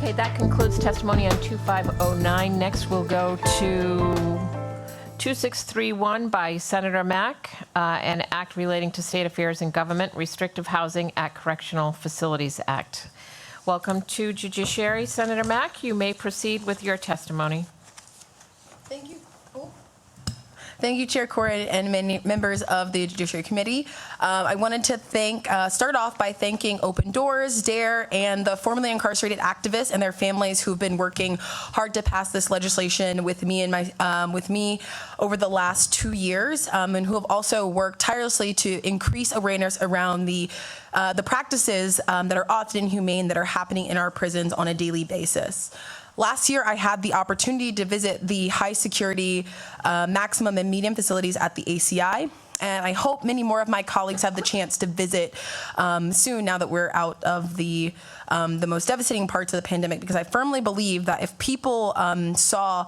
Okay, that concludes testimony on 2509. Next, we'll go to 2631 by Senator Mack, an act relating to state affairs and government, Restrictive Housing Act, Correctional Facilities Act. Welcome to Judiciary, Senator Mack. You may proceed with your testimony. Thank you. Thank you, Chair Corrin and many members of the Judiciary Committee. I wanted to start off by thanking Open Doors, DARE, and the formerly incarcerated activists and their families who've been working hard to pass this legislation with me over the last 2 years, and who have also worked tirelessly to increase awareness around the practices that are often inhumane that are happening in our prisons on a daily basis. Last year, I had the opportunity to visit the high security maximum and medium facilities at the ACI, and I hope many more of my colleagues have the chance to visit soon now that we're out of the most devastating parts of the pandemic, because I firmly believe that if people saw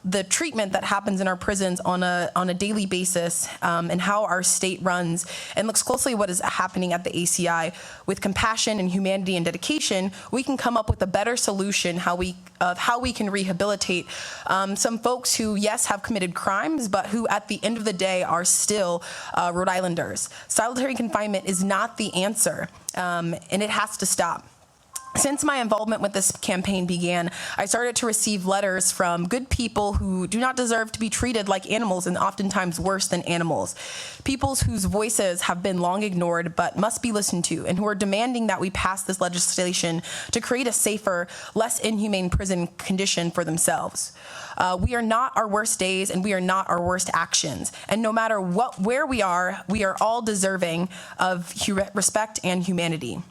the treatment that happens in our prisons on a daily basis, and how our state runs, and looks closely what is happening at the ACI with compassion and humanity and dedication, we can come up with a better solution how we can rehabilitate some folks who, yes, have committed crimes, but who at the end of the day are still Rhode Islanders. Solitary confinement is not the answer, and it has to stop. Since my involvement with this campaign began, I started to receive letters from good people who do not deserve to be treated like animals, and oftentimes worse than animals. People whose voices have been long ignored but must be listened to, and who are demanding that we pass this legislation to create a safer, less inhumane prison condition for themselves. We are not our worst days, and we are not our worst actions. And no matter where we are all deserving of respect and humanity.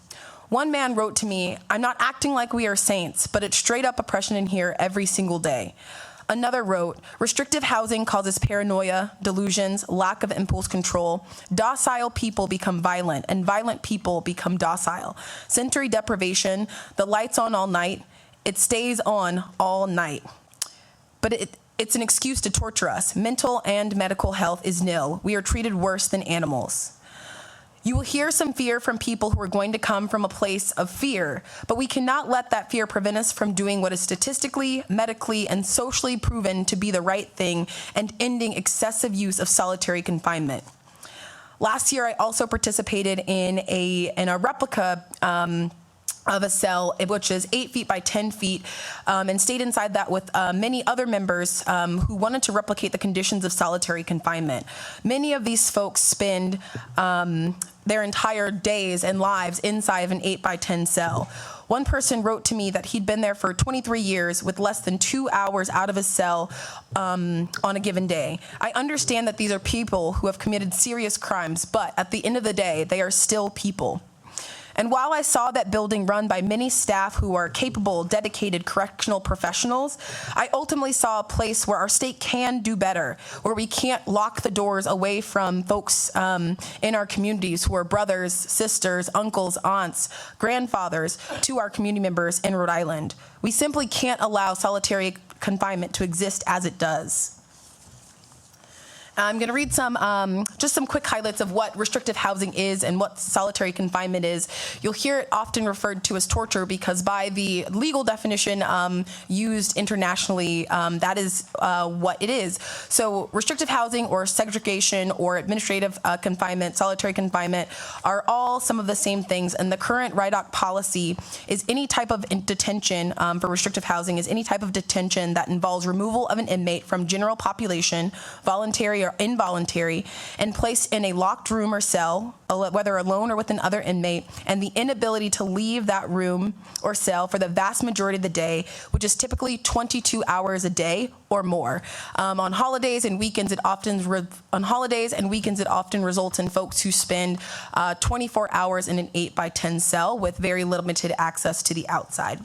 One man wrote to me, "I'm not acting like we are saints, but it's straight up oppression in here every single day." Another wrote, "Restrictive housing causes paranoia, delusions, lack of impulse control. Docile people become violent, and violent people become docile. Sensory deprivation, the lights on all night, it stays on all night. But it's an excuse to torture us. Mental and medical health is nil. We are treated worse than animals." You will hear some fear from people who are going to come from a place of fear, but we cannot let that fear prevent us from doing what is statistically, medically, and socially proven to be the right thing and ending excessive use of solitary confinement. Last year, I also participated in a replica of a cell, which is 8 feet by 10 feet, and stayed inside that with many other members who wanted to replicate the conditions of solitary confinement. Many of these folks spend their entire days and lives inside of an 8 by 10 cell. One person wrote to me that he'd been there for 23 years with less than 2 hours out of his cell on a given day. I understand that these are people who have committed serious crimes, but at the end of the day, they are still people. And while I saw that building run by many staff who are capable, dedicated correctional professionals, I ultimately saw a place where our state can do better, where we can't lock the doors away from folks in our communities who are brothers, sisters, uncles, aunts, grandfathers to our community members in Rhode Island. We simply can't allow solitary confinement to exist as it does. I'm going to read just some quick highlights of what restrictive housing is and what solitary confinement is. You'll hear it often referred to as torture because by the legal definition used internationally, that is what it is. So restrictive housing or segregation or administrative confinement, solitary confinement are all some of the same things. And the current RIDOC policy is any type of detention for restrictive housing is any type of detention that involves removal of an inmate from general population, voluntary or involuntary, and placed in a locked room or cell, whether alone or with another inmate, and the inability to leave that room or cell for the vast majority of the day, which is typically 22 hours a day or more. On holidays and weekends, it often results in folks who spend 24 hours in an 8 by 10 cell with very limited access to the outside.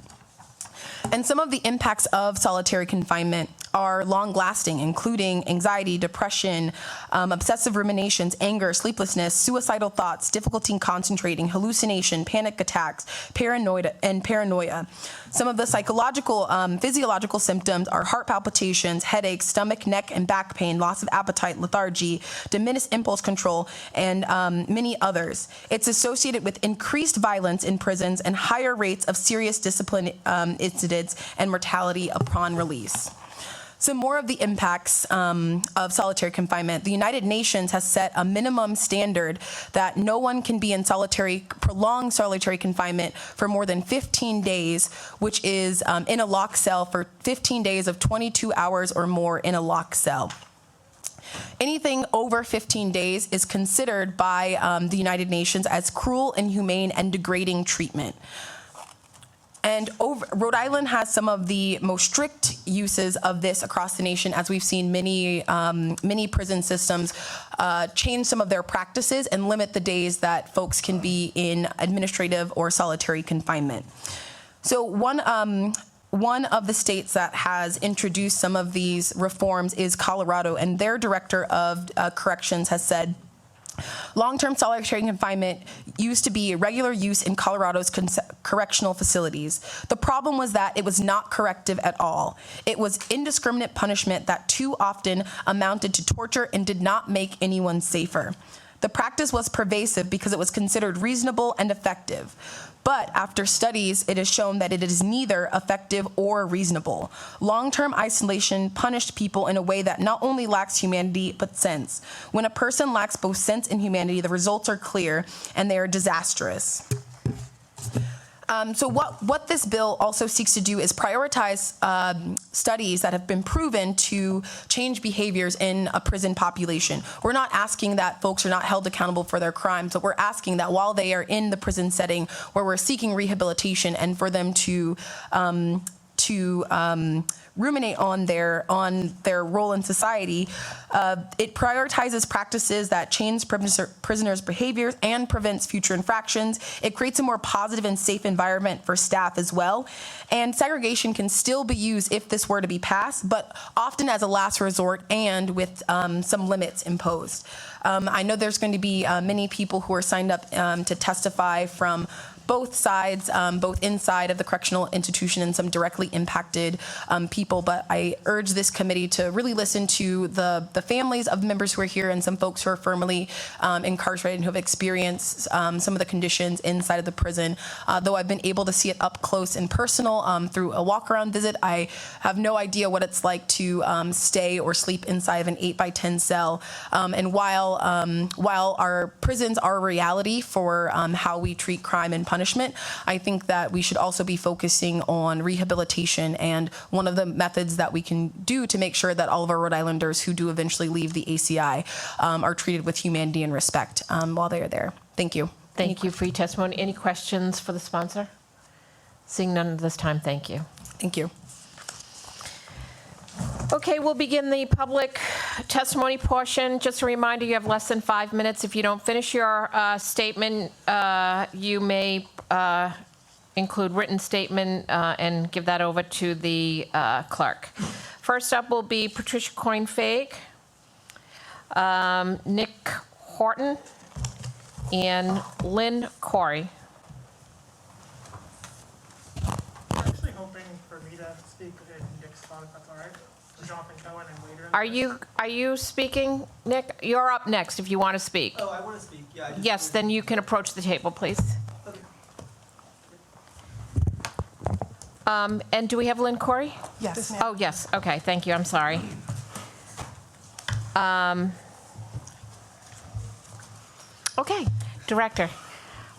And some of the impacts of solitary confinement are long-lasting, including anxiety, depression, obsessive ruminations, anger, sleeplessness, suicidal thoughts, difficulty in concentrating, hallucination, panic attacks, paranoia. Some of the psychological, physiological symptoms are heart palpitations, headaches, stomach, neck, and back pain, loss of appetite, lethargy, diminished impulse control, and many others. It's associated with increased violence in prisons and higher rates of serious discipline incidents and mortality upon release. Some more of the impacts of solitary confinement. The United Nations has set a minimum standard that no one can be in prolonged solitary confinement for more than 15 days, which is in a locked cell for 15 days of 22 hours or more in a locked cell. Anything over 15 days is considered by the United Nations as cruel, inhumane, and degrading treatment. And Rhode Island has some of the most strict uses of this across the nation, as we've seen many prison systems change some of their practices and limit the days that folks can be in administrative or solitary confinement. So one of the states that has introduced some of these reforms is Colorado, and their director of corrections has said, long-term solitary confinement used to be regular use in Colorado's correctional facilities. The problem was that it was not corrective at all. It was indiscriminate punishment that too often amounted to torture and did not make anyone safer. The practice was pervasive because it was considered reasonable and effective. But after studies, it has shown that it is neither effective or reasonable. Long-term isolation punished people in a way that not only lacks humanity, but sense. When a person lacks both sense and humanity, the results are clear, and they are disastrous. So what this bill also seeks to do is prioritize studies that have been proven to change behaviors in a prison population. We're not asking that folks are not held accountable for their crimes, but we're asking that while they are in the prison setting where we're seeking rehabilitation and for them to ruminate on their role in society, it prioritizes practices that change prisoners' behaviors and prevents future infractions. It creates a more positive and safe environment for staff as well. And segregation can still be used if this were to be passed, but often as a last resort and with some limits imposed. I know there's going to be many people who are signed up to testify from both sides, both inside of the correctional institution and some directly impacted people. But I urge this committee to really listen to the families of members who are here and some folks who are firmly incarcerated and who have experienced some of the conditions inside of the prison. Though I've been able to see it up close and personal through a walk-around visit, I have no idea what it's like to stay or sleep inside of an 8x10 cell. And while our prisons are a reality for how we treat crime and punishment, I think that we should also be focusing on rehabilitation, and one of the methods that we can do to make sure that all of our Rhode Islanders who do eventually leave the ACI are treated with humanity and respect while they are there. Thank you. Thank you for your testimony. Any questions for the sponsor? Seeing none at this time, thank you. Thank you. Okay, we'll begin the public testimony portion. Just a reminder, you have less than 5 minutes. If you don't finish your statement, you may include written statement and give that over to the clerk. First up will be Patricia Coyne-Fag, Nick Horton, and Lynn Corey. I'm actually hoping for me to speak in Nick's spot, if that's all right. Jonathan Cohen and later. Are you speaking, Nick? You're up next if you want to speak. Oh, I want to speak. Yeah. Yes, then you can approach the table, please. Okay. And do we have Lynn Corey? Yes. Oh, yes. Okay, thank you. I'm sorry. Okay, Director,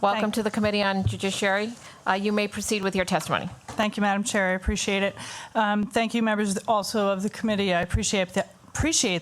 welcome to the Committee on Judiciary. You may proceed with your testimony. Thank you, Madam Chair. I appreciate it. Thank you, members also of the committee. I appreciate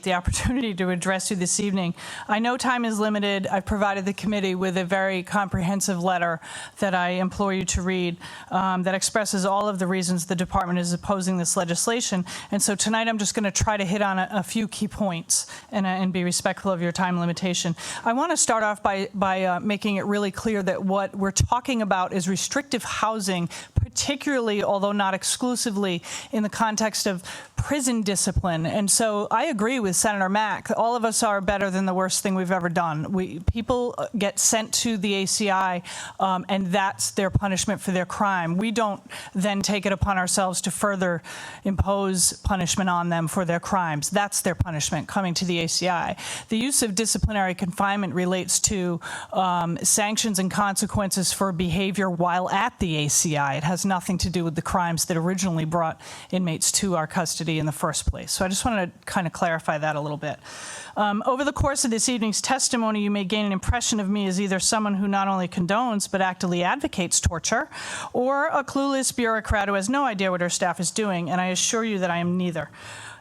the opportunity to address you this evening. I know time is limited. I've provided the committee with a very comprehensive letter that I implore you to read that expresses all of the reasons the department is opposing this legislation. And so tonight I'm just going to try to hit on a few key points and be respectful of your time limitation. I want to start off by making it really clear that what we're talking about is restrictive housing, particularly, although not exclusively, in the context of prison discipline. And so I agree with Senator Mack. All of us are better than the worst thing we've ever done. People get sent to the ACI, and that's their punishment for their crime. We don't then take it upon ourselves to further impose punishment on them for their crimes. That's their punishment, coming to the ACI. The use of disciplinary confinement relates to sanctions and consequences for behavior while at the ACI. It has nothing to do with the crimes that originally brought inmates to our custody in the first place. So I just wanted to kind of clarify that a little bit. Over the course of this evening's testimony, you may gain an impression of me as either someone who not only condones but actively advocates torture, or a clueless bureaucrat who has no idea what her staff is doing, and I assure you that I am neither.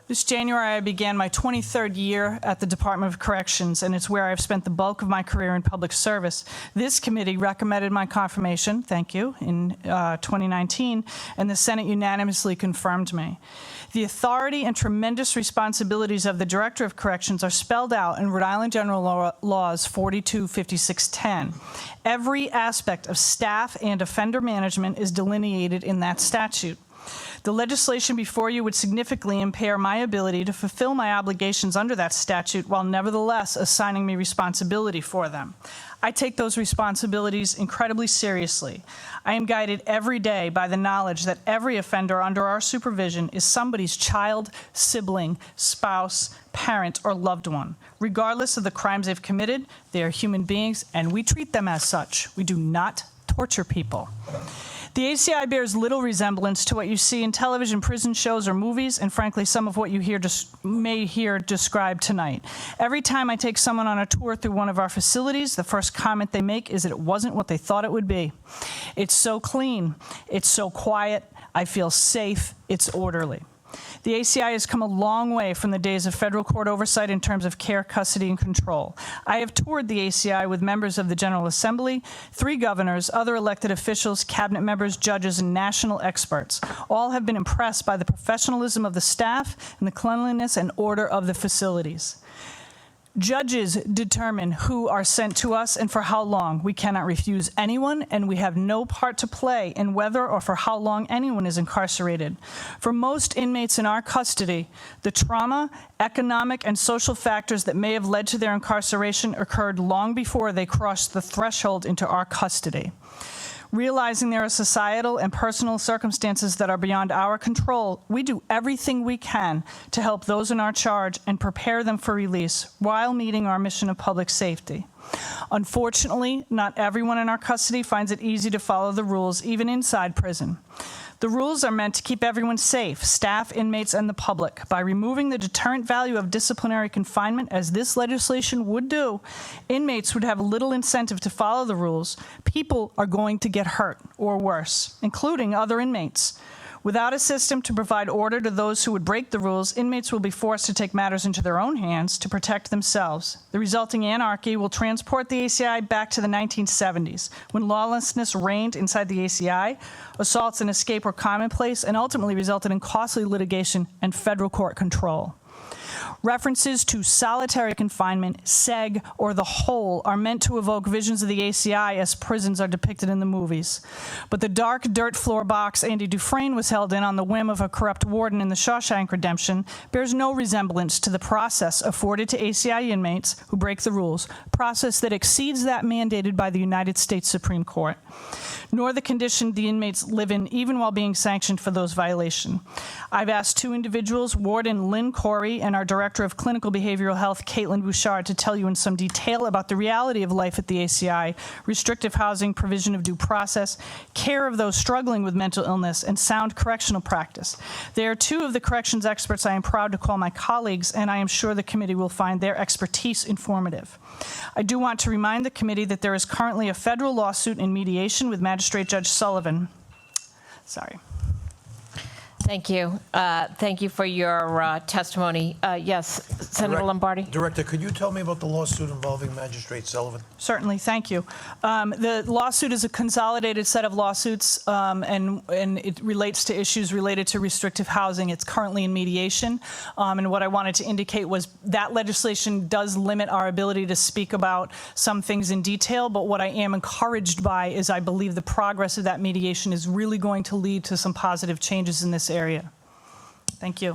This January, I began my 23rd year at the Department of Corrections, and it's where I've spent the bulk of my career in public service. This committee recommended my confirmation, thank you, in 2019, and the Senate unanimously confirmed me. The authority and tremendous responsibilities of the Director of Corrections are spelled out in Rhode Island General Laws 425610. Every aspect of staff and offender management is delineated in that statute. The legislation before you would significantly impair my ability to fulfill my obligations under that statute while nevertheless assigning me responsibility for them. I take those responsibilities incredibly seriously. I am guided every day by the knowledge that every offender under our supervision is somebody's child, sibling, spouse, parent, or loved one. Regardless of the crimes they've committed, they are human beings, and we treat them as such. We do not torture people. The ACI bears little resemblance to what you see in television, prison shows, or movies, and frankly, some of what you may hear described tonight. Every time I take someone on a tour through one of our facilities, the first comment they make is that it wasn't what they thought it would be. It's so clean. It's so quiet. I feel safe. It's orderly. The ACI has come a long way from the days of federal court oversight in terms of care, custody, and control. I have toured the ACI with members of the General Assembly, 3 governors, other elected officials, cabinet members, judges, and national experts. All have been impressed by the professionalism of the staff and the cleanliness and order of the facilities. Judges determine who are sent to us and for how long. We cannot refuse anyone, and we have no part to play in whether or for how long anyone is incarcerated. For most inmates in our custody, the trauma, economic, and social factors that may have led to their incarceration occurred long before they crossed the threshold into our custody. Realizing there are societal and personal circumstances that are beyond our control, we do everything we can to help those in our charge and prepare them for release while meeting our mission of public safety. Unfortunately, not everyone in our custody finds it easy to follow the rules, even inside prison. The rules are meant to keep everyone safe, staff, inmates, and the public. By removing the deterrent value of disciplinary confinement, as this legislation would do, inmates would have little incentive to follow the rules. People are going to get hurt, or worse, including other inmates. Without a system to provide order to those who would break the rules, inmates will be forced to take matters into their own hands to protect themselves. The resulting anarchy will transport the ACI back to the 1970s, when lawlessness reigned inside the ACI, assaults and escape were commonplace, and ultimately resulted in costly litigation and federal court control. References to solitary confinement, seg, or the hole are meant to evoke visions of the ACI as prisons are depicted in the movies. But the dark dirt floor box Andy Dufresne was held in on the whim of a corrupt warden in the Shawshank Redemption bears no resemblance to the process afforded to ACI inmates who break the rules, process that exceeds that mandated by the United States Supreme Court, nor the condition the inmates live in even while being sanctioned for those violations. I've asked 2 individuals, Warden Lynn Corey and our Director of Clinical Behavioral Health, Caitlin Bouchard, to tell you in some detail about the reality of life at the ACI, restrictive housing, provision of due process, care of those struggling with mental illness, and sound correctional practice. They are 2 of the corrections experts I am proud to call my colleagues, and I am sure the committee will find their expertise informative. I do want to remind the committee that there is currently a federal lawsuit in mediation with Magistrate Judge Sullivan. Sorry. Thank you. Thank you for your testimony. Yes, Senator Lombardi? Director, could you tell me about the lawsuit involving Magistrate Sullivan? Certainly, thank you. The lawsuit is a consolidated set of lawsuits, and it relates to issues related to restrictive housing. It's currently in mediation, and what I wanted to indicate was that legislation does limit our ability to speak about some things in detail, but what I am encouraged by is I believe the progress of that mediation is really going to lead to some positive changes in this area. Thank you.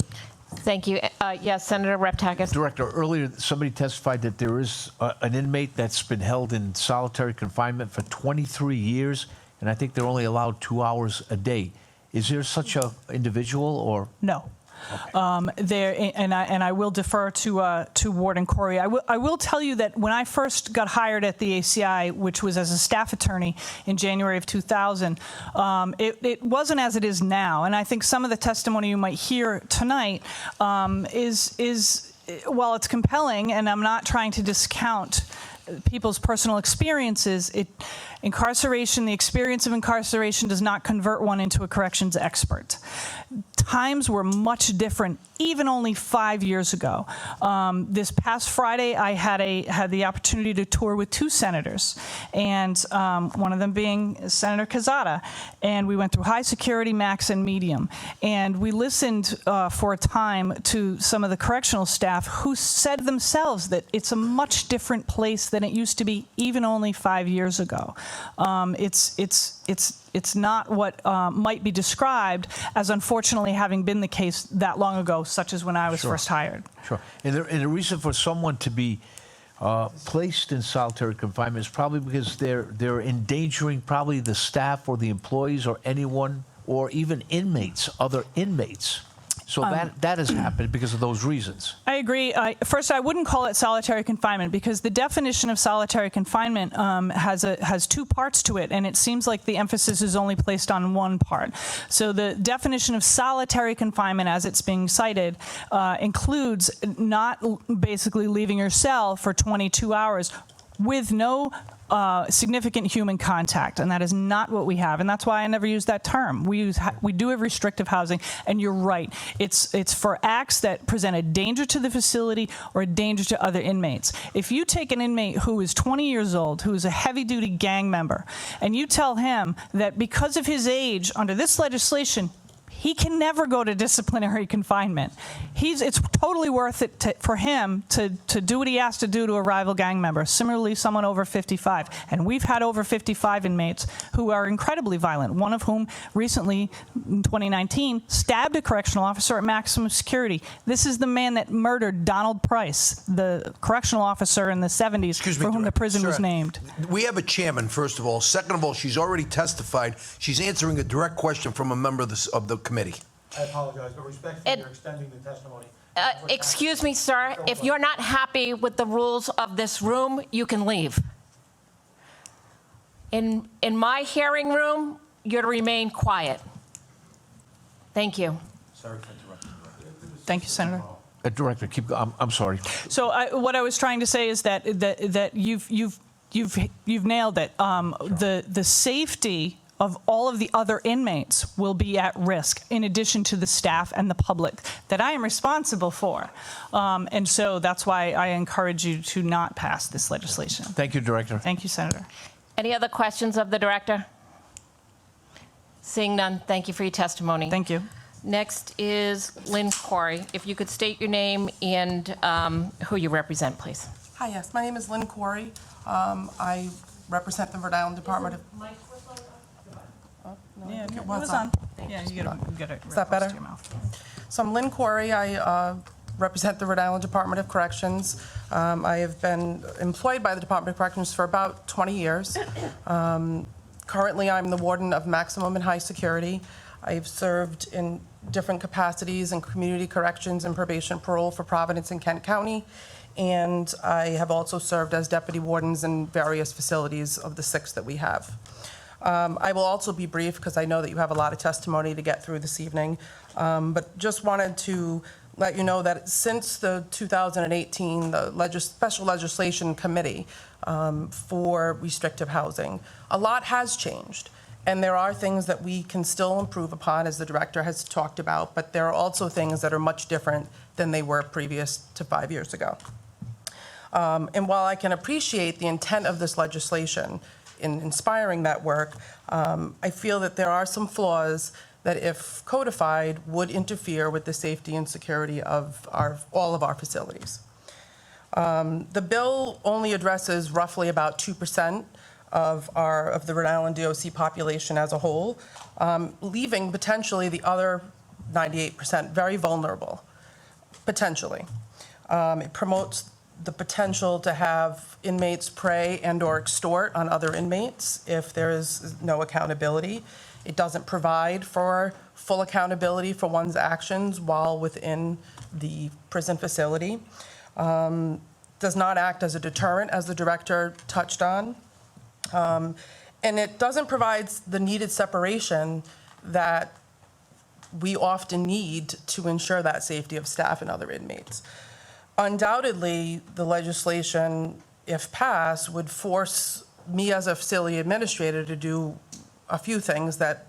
Thank you. Yes, Senator Reptakis? Director, earlier somebody testified that there is an inmate that's been held in solitary confinement for 23 years, and I think they're only allowed 2 hours a day. Is there such a individual, or? No. Okay. I will defer to Warden Corey. I will tell you that when I first got hired at the ACI, which was as a staff attorney in January of 2000, it wasn't as it is now. And I think some of the testimony you might hear tonight is while it's compelling, and I'm not trying to discount people's personal experiences, incarceration, the experience of incarceration does not convert one into a corrections expert. Times were much different, even only 5 years ago. This past Friday, I had the opportunity to tour with 2 senators, and one of them being Senator Quezada, and we went through high security, max, and medium, and we listened for a time to some of the correctional staff who said themselves that it's a much different place than it used to be even only 5 years ago. It's not what might be described as unfortunately having been the case that long ago, such as when I was first hired. Sure. And the reason for someone to be placed in solitary confinement is probably because they're endangering probably the staff or the employees or anyone, or even inmates, other inmates. So that has happened because of those reasons. I agree. First, I wouldn't call it solitary confinement because the definition of solitary confinement has 2 parts to it, and it seems like the emphasis is only placed on one part. So the definition of solitary confinement, as it's being cited, includes not basically leaving your cell for 22 hours with no significant human contact, and that is not what we have, and that's why I never use that term. We do have restrictive housing, and you're right. It's for acts that present a danger to the facility or a danger to other inmates. If you take an inmate who is 20 years old, who is a heavy-duty gang member, and you tell him that because of his age, under this legislation, he can never go to disciplinary confinement. It's totally worth it for him to do what he has to do to a rival gang member. Similarly, someone over 55. And we've had over 55 inmates who are incredibly violent, one of whom recently, in 2019, stabbed a correctional officer at maximum security. This is the man that murdered Donald Price, the correctional officer in the 70s for whom the prison was named. We have a chairman, first of all. Second of all, she's already testified. She's answering a direct question from a member of the committee. I apologize, but respectfully, you're extending the testimony. Excuse me, sir. If you're not happy with the rules of this room, you can leave. In my hearing room, you're to remain quiet. Thank you. Sorry for interrupting. Thank you, Senator. Director, I'm sorry. So what I was trying to say is that you've nailed it. The safety of all of the other inmates will be at risk, in addition to the staff and the public that I am responsible for. And so that's why I encourage you to not pass this legislation. Thank you, Director. Thank you, Senator. Any other questions of the director? Seeing none, thank you for your testimony. Thank you. Next is Lynn Corey. If you could state your name and who you represent, please. Hi, yes, my name is Lynn Corey. I represent the Rhode Island Department of... Yeah, it was was on. on. Yeah, you get it. Is that better? To your mouth. So I'm Lynn Corey. I represent the Rhode Island Department of Corrections. I have been employed by the Department of Corrections for about 20 years. Currently, I'm the warden of maximum and high security. I've served in different capacities in community corrections and probation parole for Providence and Kent County. And I have also served as deputy wardens in various facilities of the 6 that we have. I will also be brief because I know that you have a lot of testimony to get through this evening, but just wanted to let you know that since the 2018, the Special Legislation Committee for Restrictive Housing, a lot has changed. And there are things that we can still improve upon, as the director has talked about, but there are also things that are much different than they were previous to 5 years ago. And while I can appreciate the intent of this legislation in inspiring that work, I feel that there are some flaws that, if codified, would interfere with the safety and security of all of our facilities. The bill only addresses roughly about 2% of the Rhode Island DOC population as a whole, leaving potentially the other 98% very vulnerable, potentially. It promotes the potential to have inmates prey and/or extort on other inmates if there is no accountability. It doesn't provide for full accountability for one's actions while within the prison facility. Does not act as a deterrent, as the director touched on. And it doesn't provide the needed separation that we often need to ensure that safety of staff and other inmates. Undoubtedly, the legislation, if passed, would force me as a facility administrator to do a few things that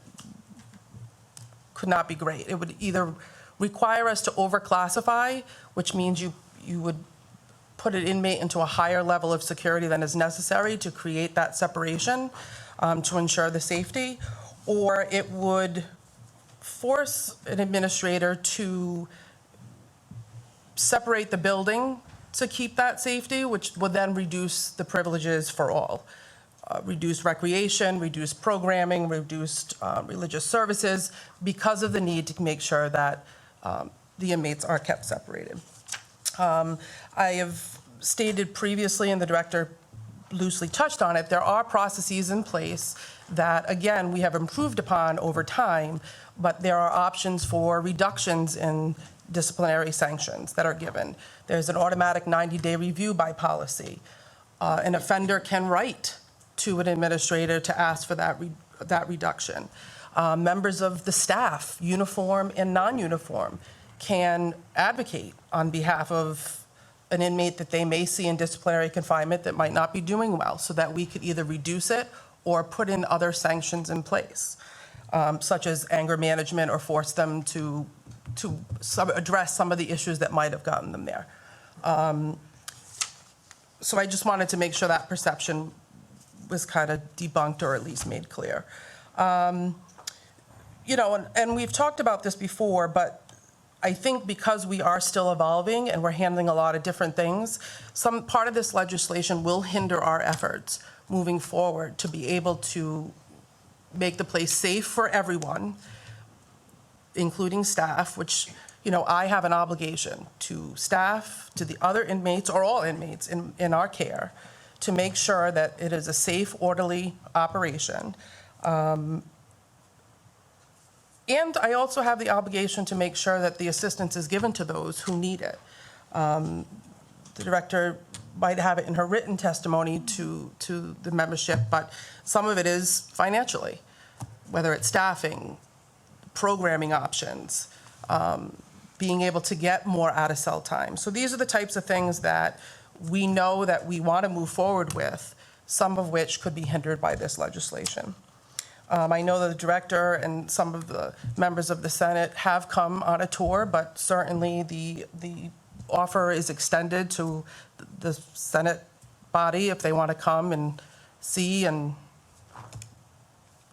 could not be great. It would either require us to overclassify, which means you would put an inmate into a higher level of security than is necessary to create that separation to ensure the safety, or it would force an administrator to separate the building to keep that safety, which would then reduce the privileges for all. Reduce recreation, reduce programming, reduced religious services, because of the need to make sure that the inmates are kept separated. I have stated previously, and the director loosely touched on it, there are processes in place that, again, we have improved upon over time, but there are options for reductions in disciplinary sanctions that are given. There's an automatic 90-day review by policy. An offender can write to an administrator to ask for that reduction. Members of the staff, uniform and non-uniform, can advocate on behalf of an inmate that they may see in disciplinary confinement that might not be doing well, so that we could either reduce it or put in other sanctions in place, such as anger management, or force them to address some of the issues that might have gotten them there. So I just wanted to make sure that perception was kind of debunked, or at least made clear. And we've talked about this before, but I think because we are still evolving and we're handling a lot of different things, some part of this legislation will hinder our efforts moving forward to be able to make the place safe for everyone, including staff, which, I have an obligation to staff, to the other inmates, or all inmates in our care, to make sure that it is a safe, orderly operation. And I also have the obligation to make sure that the assistance is given to those who need it. The director might have it in her written testimony to the membership, but some of it is financially, whether it's staffing, programming options, being able to get more out-of-cell time. So these are the types of things that we know that we want to move forward with, some of which could be hindered by this legislation. I know that the director and some of the members of the Senate have come on a tour, but certainly the offer is extended to the Senate body if they want to come and see and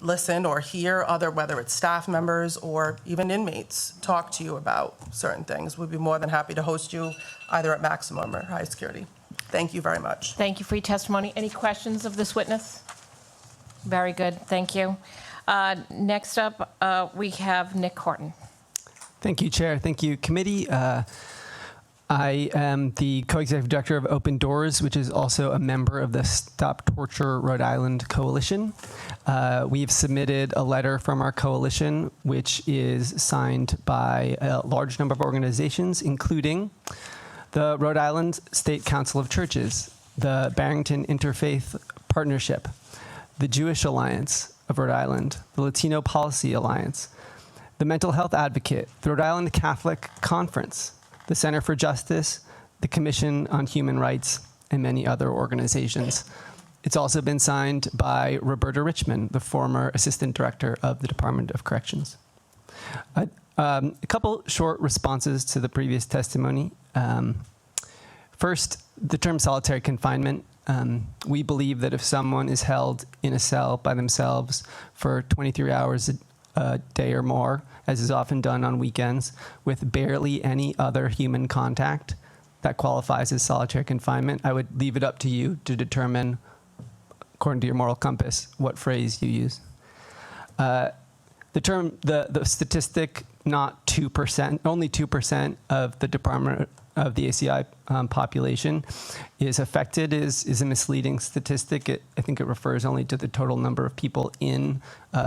listen or hear whether it's staff members or even inmates, talk to you about certain things. We'd be more than happy to host you either at maximum or high security. Thank you very much. Thank you for your testimony. Any questions of this witness? Very good, thank you. Next up, we have Nick Horton. Thank you, Chair. Thank you, Committee. I am the co-executive director of Open Doors, which is also a member of the Stop Torture Rhode Island Coalition. We've submitted a letter from our coalition, which is signed by a large number of organizations, including the Rhode Island State Council of Churches, the Barrington Interfaith Partnership, the Jewish Alliance of Rhode Island, the Latino Policy Alliance, the Mental Health Advocate, the Rhode Island Catholic Conference, the Center for Justice, the Commission on Human Rights, and many other organizations. It's also been signed by Roberta Richmond, the former assistant director of the Department of Corrections. A couple short responses to the previous testimony. First, the term solitary confinement. We believe that if someone is held in a cell by themselves for 23 hours a day or more, as is often done on weekends, with barely any other human contact, that qualifies as solitary confinement. I would leave it up to you to determine, according to your moral compass, what phrase you use. The statistic, not 2%, only 2% of the Department of the ACI population is affected is a misleading statistic. I think it refers only to the total number of people in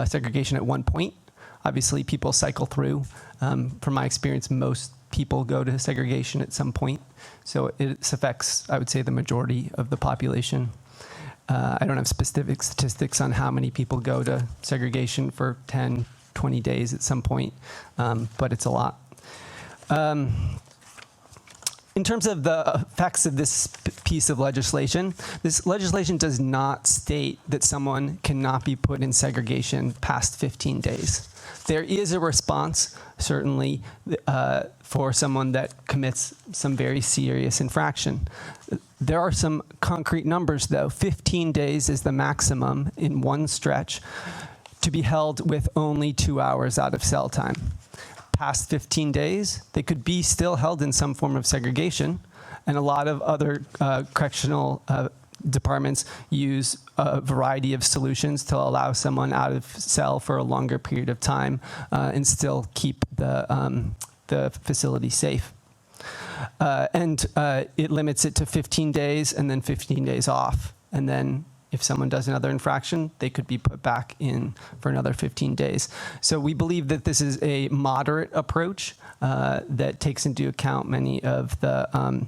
segregation at one point. Obviously, people cycle through. From my experience, most people go to segregation at some point. So it affects, I would say, the majority of the population. I don't have specific statistics on how many people go to segregation for 10, 20 days at some point, but it's a lot. In terms of the effects of this piece of legislation, this legislation does not state that someone cannot be put in segregation past 15 days. There is a response, certainly, for someone that commits some very serious infraction. There are some concrete numbers, though. 15 days is the maximum in one stretch to be held with only 2 hours out of cell time. Past 15 days, they could be still held in some form of segregation, and a lot of other correctional departments use a variety of solutions to allow someone out of cell for a longer period of time and still keep the facility safe. It limits it to 15 days and then 15 days off. And then if someone does another infraction, they could be put back in for another 15 days. So we believe that this is a moderate approach that takes into account many of the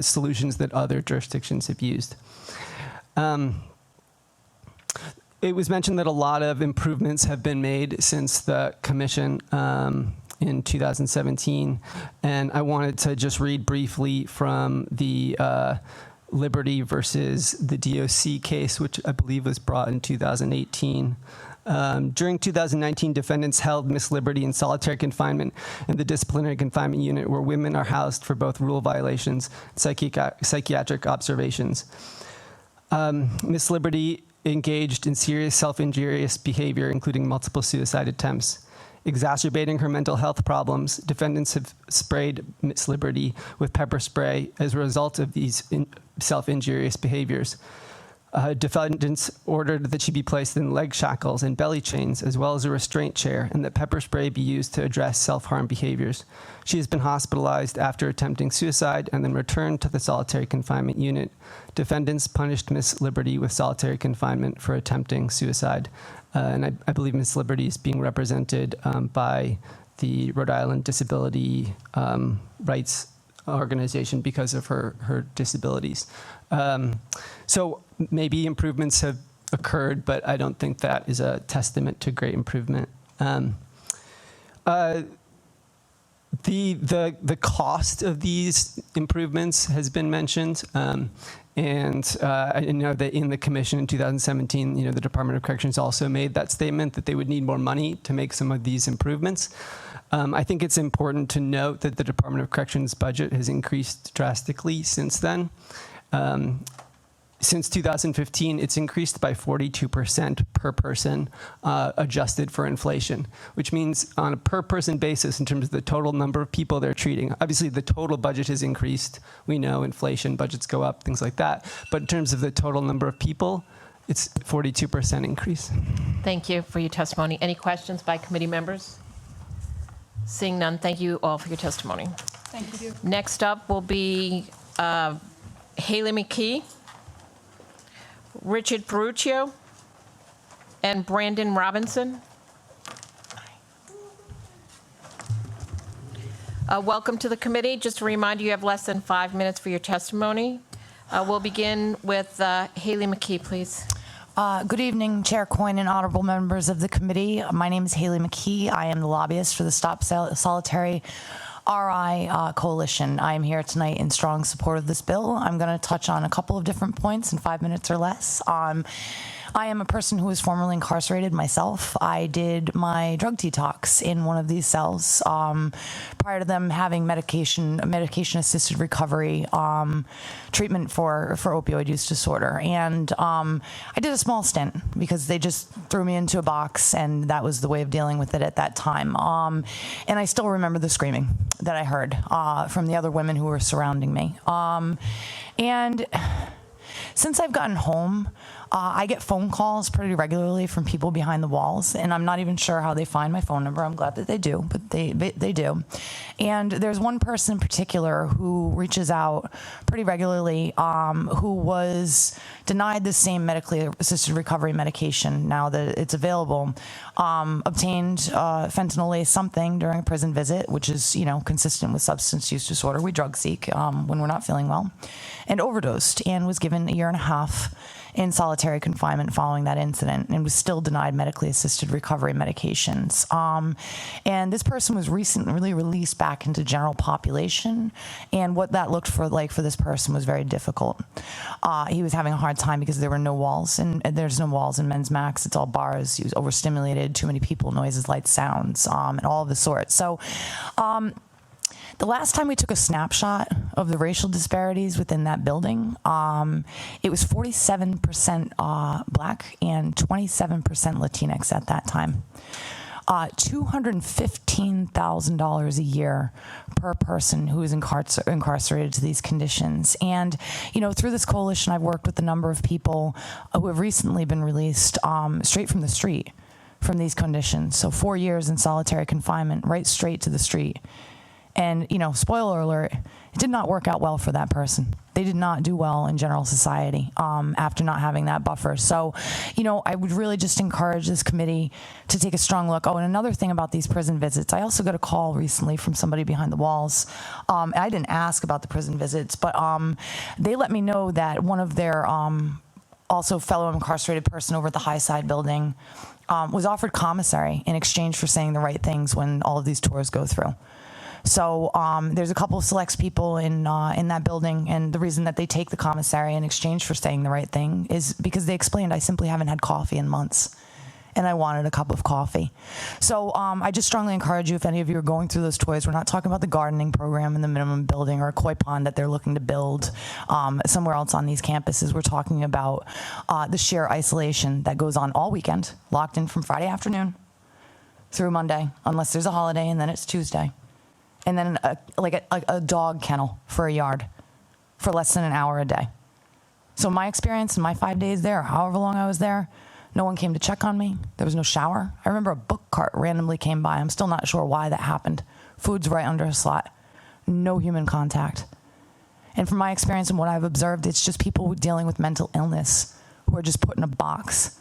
solutions that other jurisdictions have used. It was mentioned that a lot of improvements have been made since the commission in 2017, and I wanted to just read briefly from the Liberty versus the DOC case, which I believe was brought in 2018. During 2019, defendants held Miss Liberty in solitary confinement in the disciplinary confinement unit where women are housed for both rule violations and psychiatric observations. Miss Liberty engaged in serious self-injurious behavior, including multiple suicide attempts. Exacerbating her mental health problems, defendants have sprayed Miss Liberty with pepper spray as a result of these self-injurious behaviors. Defendants ordered that she be placed in leg shackles and belly chains, as well as a restraint chair, and that pepper spray be used to address self-harm behaviors. She has been hospitalized after attempting suicide and then returned to the solitary confinement unit. Defendants punished Miss Liberty with solitary confinement for attempting suicide. And I believe Miss Liberty is being represented by the Rhode Island Disability Rights Organization because of her disabilities. So maybe improvements have occurred, but I don't think that is a testament to great improvement. The cost of these improvements has been mentioned. And I know that in the commission in 2017, the Department of Corrections also made that statement that they would need more money to make some of these improvements. I think it's important to note that the Department of Corrections budget has increased drastically since then. Since 2015, it's increased by 42% per person, adjusted for inflation, which means on a per person basis in terms of the total number of people they're treating. Obviously, the total budget has increased. We know inflation, budgets go up, things like that. But in terms of the total number of people, it's 42% increase. Thank you for your testimony. Any questions by committee members? Seeing none, thank you all for your testimony. Thank you. Next up will be Haley McKee, Richard Peruccio, and Brandon Robinson. Welcome to the committee. Just a reminder, you have less than 5 minutes for your testimony. We'll begin with Haley McKee, please. Good evening, Chair Coyne and honorable members of the committee. My name is Haley McKee. I am the lobbyist for the Stop Solitary RI Coalition. I am here tonight in strong support of this bill. I'm going to touch on a couple of different points in 5 minutes or less. I am a person who was formerly incarcerated myself. I did my drug detox in one of these cells prior to them having medication-assisted recovery treatment for opioid use disorder. And I did a small stint because they just threw me into a box, and that was the way of dealing with it at that time. And I still remember the screaming that I heard from the other women who were surrounding me. And since I've gotten home, I get phone calls pretty regularly from people behind the walls, and I'm not even sure how they find my phone number. I'm glad that they do, but they do. And there's one person in particular who reaches out pretty regularly who was denied the same medically assisted recovery medication now that it's available, obtained fentanyl-laced something during a prison visit, which is, consistent with substance use disorder. We drug seek when we're not feeling well, and overdosed and was given 1.5 years in solitary confinement following that incident, and was still denied medically assisted recovery medications. And this person was recently released back into general population, and what that looked like for this person was very difficult. He was having a hard time because there were no walls, and there's no walls in Men's Max. It's all bars. He was overstimulated, too many people, noises, lights, sounds, and all of the sorts. So the last time we took a snapshot of the racial disparities within that building, it was 47% Black and 27% Latinx at that time. $215,000 a year per person who is incarcerated to these conditions. And, through this coalition, I've worked with a number of people who have recently been released straight from the street from these conditions. So 4 years in solitary confinement, right straight to the street. And, spoiler alert, it did not work out well for that person. They did not do well in general society after not having that buffer. So, I would really just encourage this committee to take a strong look. Oh, and another thing about these prison visits, I also got a call recently from somebody behind the walls. I didn't ask about the prison visits, but they let me know that one of their also fellow incarcerated person over at the High Side building was offered commissary in exchange for saying the right things when all of these tours go through. So there's a couple of select people in that building, and the reason that they take the commissary in exchange for saying the right thing is because they explained, I simply haven't had coffee in months, and I wanted a cup of coffee. So I just strongly encourage you, if any of you are going through those toys, we're not talking about the gardening program in the minimum building or a koi pond that they're looking to build somewhere else on these campuses. We're talking about the sheer isolation that goes on all weekend, locked in from Friday afternoon through Monday, unless there's a holiday, and then it's Tuesday. And then a dog kennel for a yard for less than an hour a day. So my experience in my 5 days there, however long I was there, no one came to check on me. There was no shower. I remember a book cart randomly came by. I'm still not sure why that happened. Food's right under a slot. No human contact. And from my experience and what I've observed, it's just people dealing with mental illness who are just put in a box.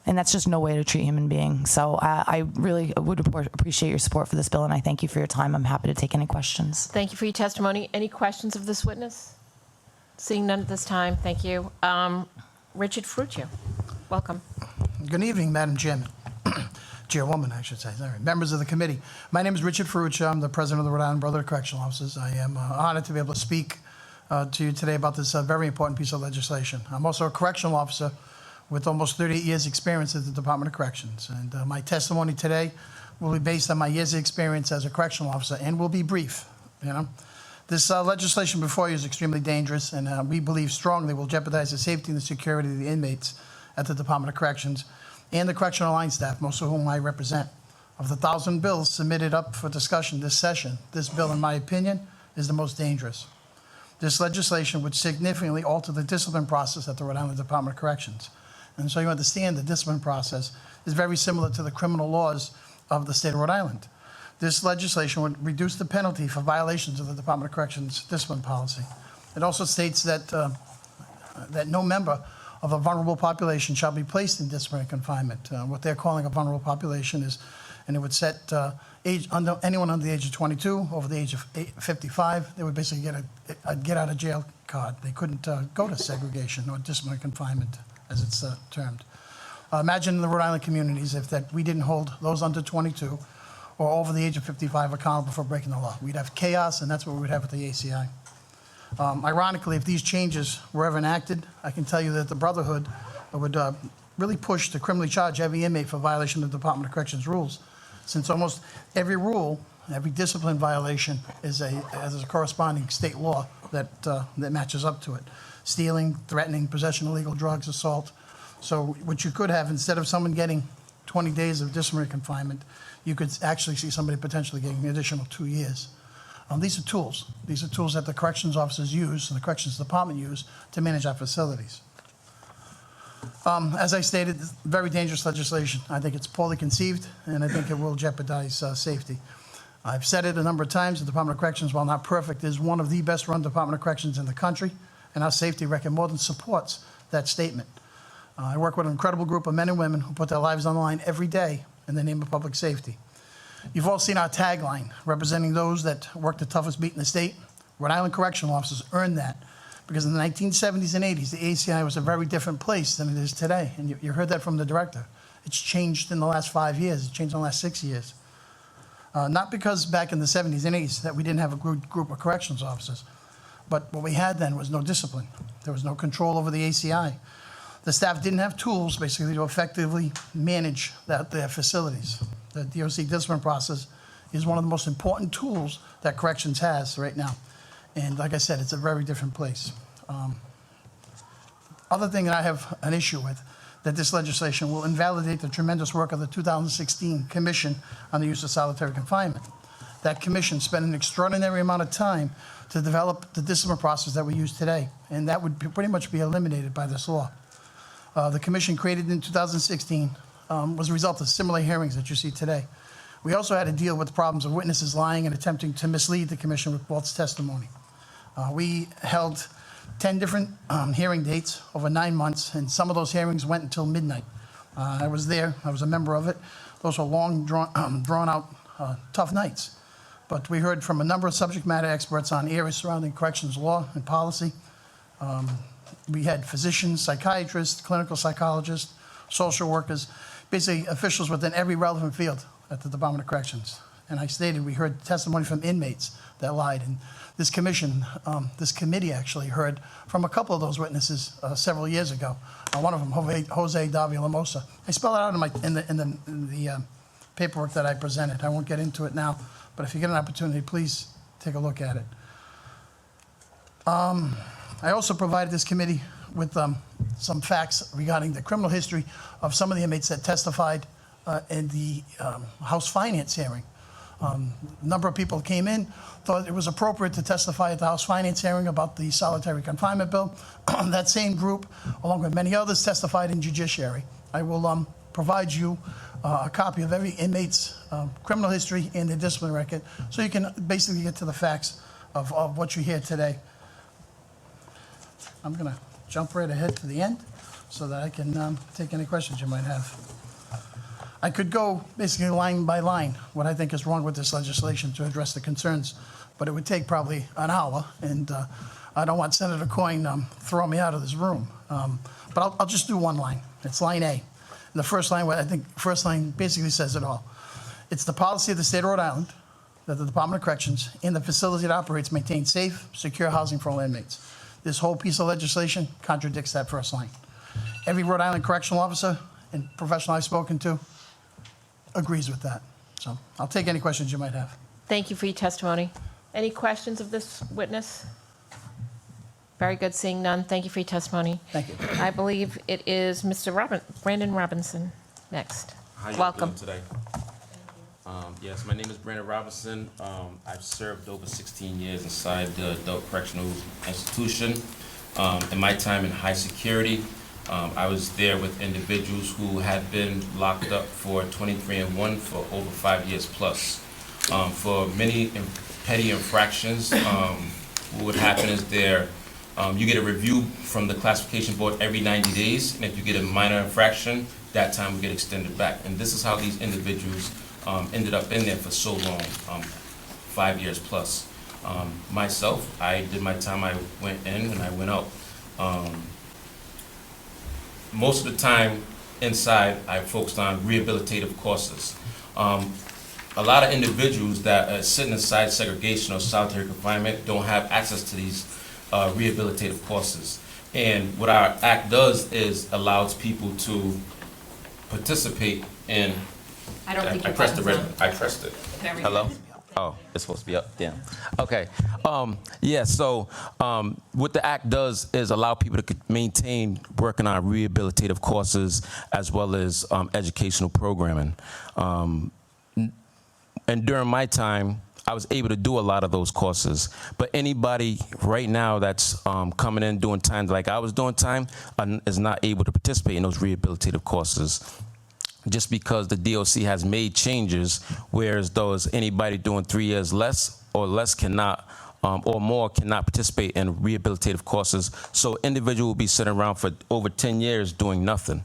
And that's just no way to treat human beings. So I really would appreciate your support for this bill, and I thank you for your time. I'm happy to take any questions. Thank you for your testimony. Any questions of this witness? Seeing none at this time, thank you. Richard Fruccio, welcome. Good evening, Madam Chairman. Chairwoman, I should say. Sorry. Members of the committee. My name is Richard Ferruccio. I'm the president of the Rhode Island Brotherhood of Correctional Officers. I am honored to be able to speak to you today about this very important piece of legislation. I'm also a correctional officer with almost 38 years' experience at the Department of Corrections. And my testimony today will be based on my years of experience as a correctional officer and will be brief. This legislation before you is extremely dangerous, and we believe strongly will jeopardize the safety and the security of the inmates at the Department of Corrections and the correctional line staff, most of whom I represent. Of the 1,000 bills submitted up for discussion this session, this bill, in my opinion, is the most dangerous. This legislation would significantly alter the discipline process at the Rhode Island Department of Corrections. And so you understand the discipline process is very similar to the criminal laws of the state of Rhode Island. This legislation would reduce the penalty for violations of the Department of Corrections discipline policy. It also states that that no member of a vulnerable population shall be placed in disciplinary confinement. What they're calling a vulnerable population is, and it would set anyone under the age of 22 over the age of 55, they would basically get a get out of jail card. They couldn't go to segregation or disciplinary confinement, as it's termed. Imagine in the Rhode Island communities if that we didn't hold those under 22 or over the age of 55 accountable for breaking the law. We'd have chaos, and that's what we'd have with the ACI. Ironically, if these changes were ever enacted, I can tell you that the Brotherhood would really push to criminally charge every inmate for violation of the Department of Corrections rules, since almost every rule, every discipline violation has a corresponding state law that matches up to it. Stealing, threatening, possession of illegal drugs, assault. So what you could have, instead of someone getting 20 days of disciplinary confinement, you could actually see somebody potentially getting an additional 2 years. These are tools. These are tools that the corrections officers use and the corrections department use to manage our facilities. As I stated, very dangerous legislation. I think it's poorly conceived, and I think it will jeopardize safety. I've said it a number of times, the Department of Corrections, while not perfect, is one of the best run Department of Corrections in the country, and our safety record more than supports that statement. I work with an incredible group of men and women who put their lives on the line every day in the name of public safety. You've all seen our tagline, representing those that work the toughest beat in the state. Rhode Island correctional officers earned that because in the 1970s and 80s, the ACI was a very different place than it is today. And you heard that from the director. It's changed in the last 5 years. It's changed in the last 6 years. Not because back in the 70s and 80s that we didn't have a good group of corrections officers, but what we had then was no discipline. There was no control over the ACI. The staff didn't have tools, basically, to effectively manage their facilities. The DOC discipline process is one of the most important tools that corrections has right now. And like I said, it's a very different place. Other thing that I have an issue with, that this legislation will invalidate the tremendous work of the 2016 Commission on the Use of Solitary Confinement. That commission spent an extraordinary amount of time to develop the discipline process that we use today, and that would pretty much be eliminated by this law. The commission created in 2016 was a result of similar hearings that you see today. We also had to deal with the problems of witnesses lying and attempting to mislead the commission with false testimony. We held 10 different hearing dates over 9 months, and some of those hearings went until midnight. I was there. I was a member of it. Those were long, drawn-out, tough nights. But we heard from a number of subject matter experts on areas surrounding corrections law and policy. We had physicians, psychiatrists, clinical psychologists, social workers, basically officials within every relevant field at the Department of Corrections. And I stated we heard testimony from inmates that lied. And this commission, this committee actually heard from a couple of those witnesses several years ago. One of them, Jose Davila-Mosa. I spell it out in the paperwork that I presented. I won't get into it now, but if you get an opportunity, please take a look at it. I also provided this committee with some facts regarding the criminal history of some of the inmates that testified in the House Finance hearing. A number of people came in, thought it was appropriate to testify at the House Finance hearing about the solitary confinement bill. That same group, along with many others, testified in Judiciary. I will provide you a copy of every inmate's criminal history and their discipline record, so you can basically get to the facts of what you hear today. I'm going to jump right ahead to the end so that I can take any questions you might have. I could go basically line by line what I think is wrong with this legislation to address the concerns, but it would take probably an hour, and I don't want Senator Coyne throwing me out of this room. But I'll just do one line. It's line A. And the first line, I think first line basically says it all. It's the policy of the state of Rhode Island that the Department of Corrections and the facility it operates maintain safe, secure housing for all inmates. This whole piece of legislation contradicts that first line. Every Rhode Island correctional officer and professional I've spoken to agrees with that. So I'll take any questions you might have. Thank you for your testimony. Any questions of this witness? Very good, seeing none. Thank you for your testimony. Thank you. I believe it is Mr. Brandon Robinson next. How you Welcome. doing today? Yes, my name is Brandon Robinson. I've served over 16 years inside the adult correctional institution. In my time in high security, I was there with individuals who had been locked up for 23-1 for over 5 years plus. For many petty infractions, what would happen is you get a review from the classification board every 90 days, and if you get a minor infraction, that time will get extended back. And this is how these individuals ended up in there for so long, 5 years plus. Myself, I did my time, I went in and I went out. Most of the time inside, I focused on rehabilitative courses. a lot of individuals that are sitting inside segregation or solitary confinement don't have access to these rehabilitative courses. And what our act does is allows people to participate in. I don't think I your pressed the button's red. on. I pressed it. There we Hello? go. Oh, it's supposed to be up. Damn. Okay. Yeah, so what the act does is allow people to maintain working on rehabilitative courses as well as educational programming. And during my time, I was able to do a lot of those courses. But anybody right now that's coming in doing time like I was doing time is not able to participate in those rehabilitative courses, just because the DOC has made changes, whereas those anybody doing 3 years less cannot, or more cannot participate in rehabilitative courses. So individual will be sitting around for over 10 years doing nothing.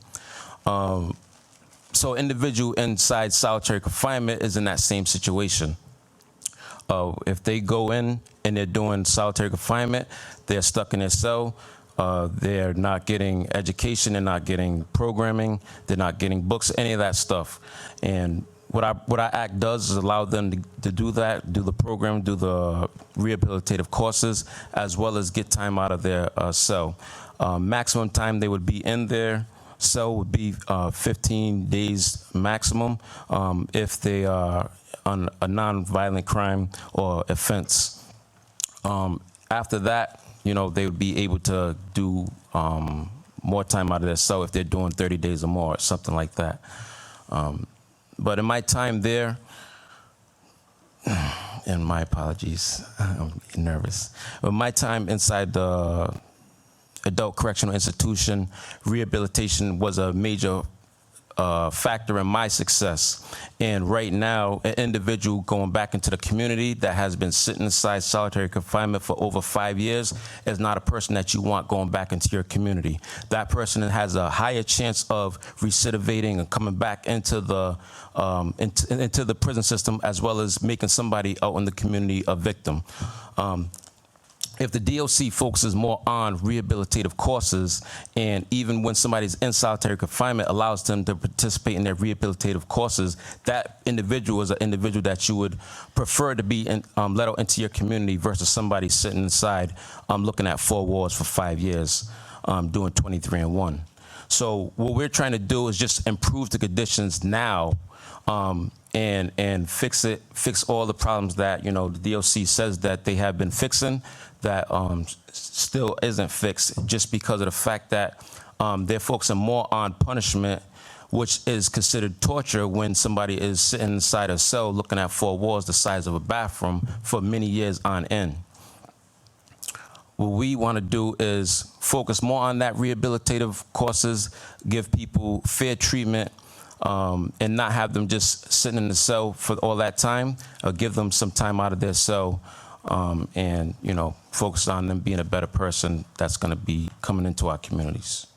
So individual inside solitary confinement is in that same situation. If they go in and they're doing solitary confinement, they're stuck in their cell. They're not getting education, they're not getting programming, they're not getting books, any of that stuff. And what our act does is allow them to do that, do the program, do the rehabilitative courses, as well as get time out of their cell. Maximum time they would be in their cell would be 15 days maximum if they are on a non-violent crime or offense. After that, you know, they would be able to do more time out of their cell if they're doing 30 days or more, or something like that. But in my time there, and my apologies, I'm nervous. But my time inside the adult correctional institution, rehabilitation was a major factor in my success. And right now, an individual going back into the community that has been sitting inside solitary confinement for over 5 years is not a person that you want going back into your community. That person has a higher chance of recidivating and coming back into the prison system, as well as making somebody out in the community a victim. If the DOC focuses more on rehabilitative courses, and even when somebody's in solitary confinement allows them to participate in their rehabilitative courses, that individual is an individual that you would prefer to be let out into your community versus somebody sitting inside looking at 4 walls for 5 years doing 23-1. So what we're trying to do is just improve the conditions now and fix all the problems that, you know, the DOC says that they have been fixing, that still isn't fixed, just because of the fact that they're focusing more on punishment, which is considered torture when somebody is sitting inside a cell looking at 4 walls the size of a bathroom for many years on end. What we want to do is focus more on that rehabilitative courses, give people fair treatment, and not have them just sitting in the cell for all that time, or give them some time out of their cell, and, you know, focus on them being a better person that's going to be coming into our communities.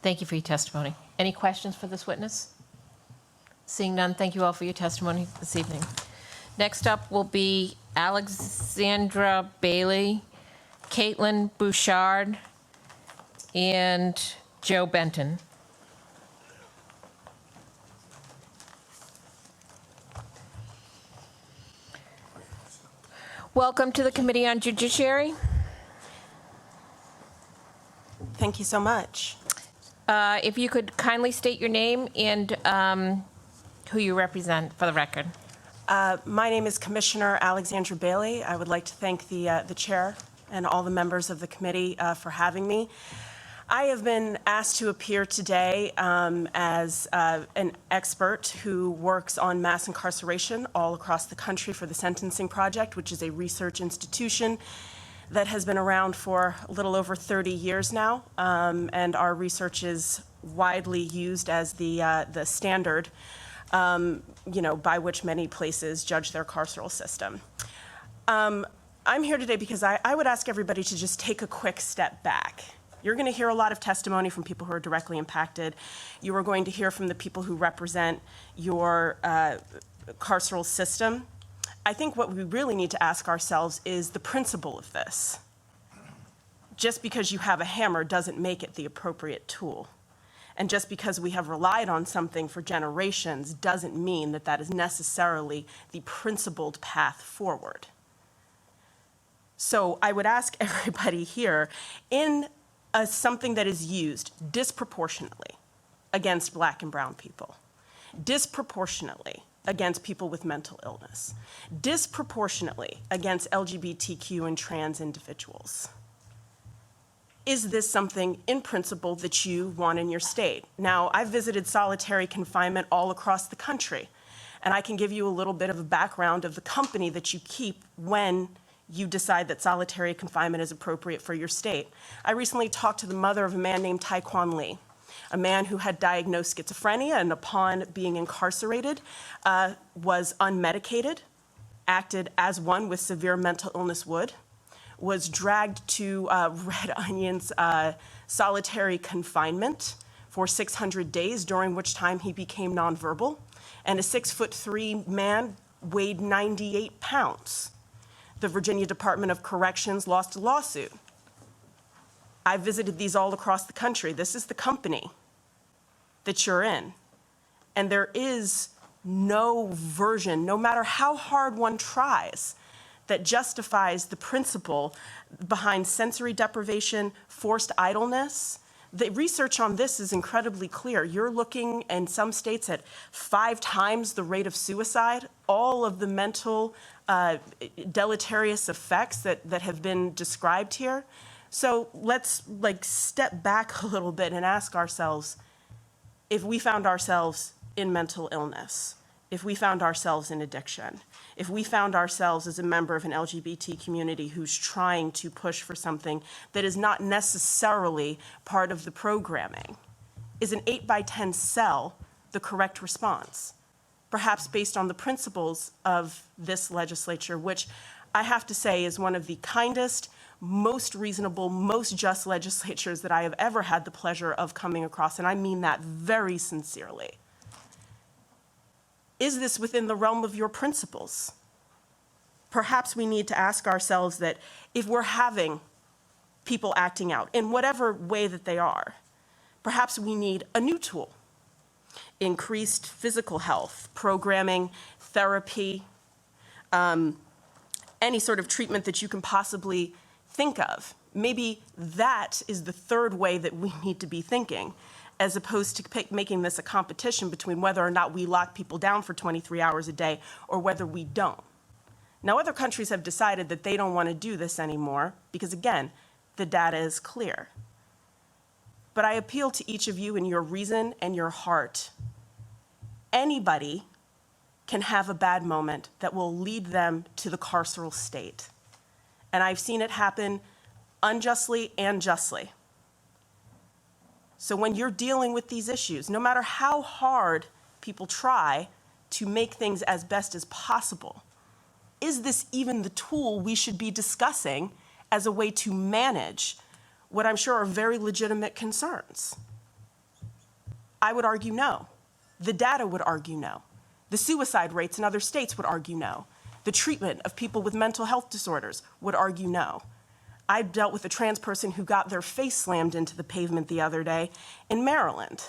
Thank you for your testimony. Any questions for this witness? Seeing none, thank you all for your testimony this evening. Next up will be Alexandra Bailey, Caitlin Bouchard, and Joe Benton. Welcome to the Committee on Judiciary. Thank you so much. If you could kindly state your name and who you represent for the record. My name is Commissioner Alexandra Bailey. I would like to thank the chair and all the members of the committee for having me. I have been asked to appear today as an expert who works on mass incarceration all across the country for the Sentencing Project, which is a research institution that has been around for a little over 30 years now, and our research is widely used as the standard, you know, by which many places judge their carceral system. I'm here today because I would ask everybody to just take a quick step back. You're going to hear a lot of testimony from people who are directly impacted. You are going to hear from the people who represent your carceral system. I think what we really need to ask ourselves is the principle of this. Just because you have a hammer doesn't make it the appropriate tool. And just because we have relied on something for generations doesn't mean that that is necessarily the principled path forward. So I would ask everybody here, in something that is used disproportionately against Black and brown people, disproportionately against people with mental illness, disproportionately against LGBTQ and trans individuals, is this something in principle that you want in your state? Now, I've visited solitary confinement all across the country, and I can give you a little bit of a background of the company that you keep when you decide that solitary confinement is appropriate for your state. I recently talked to the mother of a man named Taekwon Lee, a man who had diagnosed schizophrenia and upon being incarcerated was unmedicated, acted as one with severe mental illness would, was dragged to Red Onion's solitary confinement for 600 days, during which time he became nonverbal, and a 6'3" man weighed 98 pounds. The Virginia Department of Corrections lost a lawsuit. I visited these all across the country. This is the company that you're in. And there is no version, no matter how hard one tries, that justifies the principle behind sensory deprivation, forced idleness. The research on this is incredibly clear. You're looking in some states at 5 times the rate of suicide, all of the mental deleterious effects that have been described here. So let's step back a little bit and ask ourselves, if we found ourselves in mental illness, if we found ourselves in addiction, if we found ourselves as a member of an LGBT community who's trying to push for something that is not necessarily part of the programming, is an 8x10 cell the correct response? Perhaps based on the principles of this legislature, which I have to say is one of the kindest, most reasonable, most just legislatures that I have ever had the pleasure of coming across, and I mean that very sincerely. Is this within the realm of your principles? Perhaps we need to ask ourselves that if we're having people acting out in whatever way that they are, perhaps we need a new tool. Increased physical health, programming, therapy, any sort of treatment that you can possibly think of. Maybe that is the third way that we need to be thinking, as opposed to making this a competition between whether or not we lock people down for 23 hours a day or whether we don't. Now, other countries have decided that they don't want to do this anymore because, again, the data is clear. But I appeal to each of you in your reason and your heart. Anybody can have a bad moment that will lead them to the carceral state. And I've seen it happen unjustly and justly. So when you're dealing with these issues, no matter how hard people try to make things as best as possible, is this even the tool we should be discussing as a way to manage what I'm sure are very legitimate concerns? I would argue no. The data would argue no. The suicide rates in other states would argue no. The treatment of people with mental health disorders would argue no. I dealt with a trans person who got their face slammed into the pavement the other day in Maryland.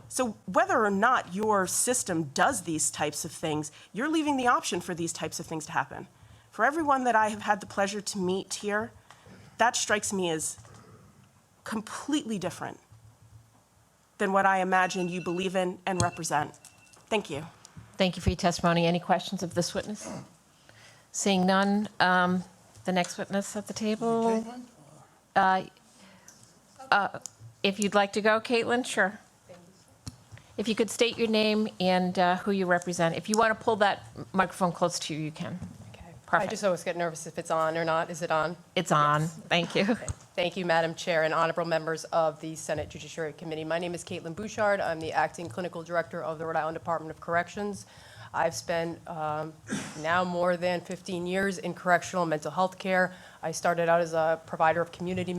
So whether or not your system does these types of things, you're leaving the option for these types of things to happen. For everyone that I have had the pleasure to meet here, that strikes me as completely different than what I imagine you believe in and represent. Thank you. Thank you for your testimony. Any questions of this witness? Seeing none, the next witness at the table. If you'd like to go, Caitlin, sure. If you could state your name and who you represent. If you want to pull that microphone close to you, you can. Okay. Perfect. I just always get nervous if it's on or not. Is it on? It's on. Yes. Thank you. Okay. Thank you, Madam Chair and honorable members of the Senate Judiciary Committee. My name is Caitlin Bouchard. I'm the acting clinical director of the Rhode Island Department of Corrections. I've spent now more than 15 years in correctional mental health care. I started out as a provider of community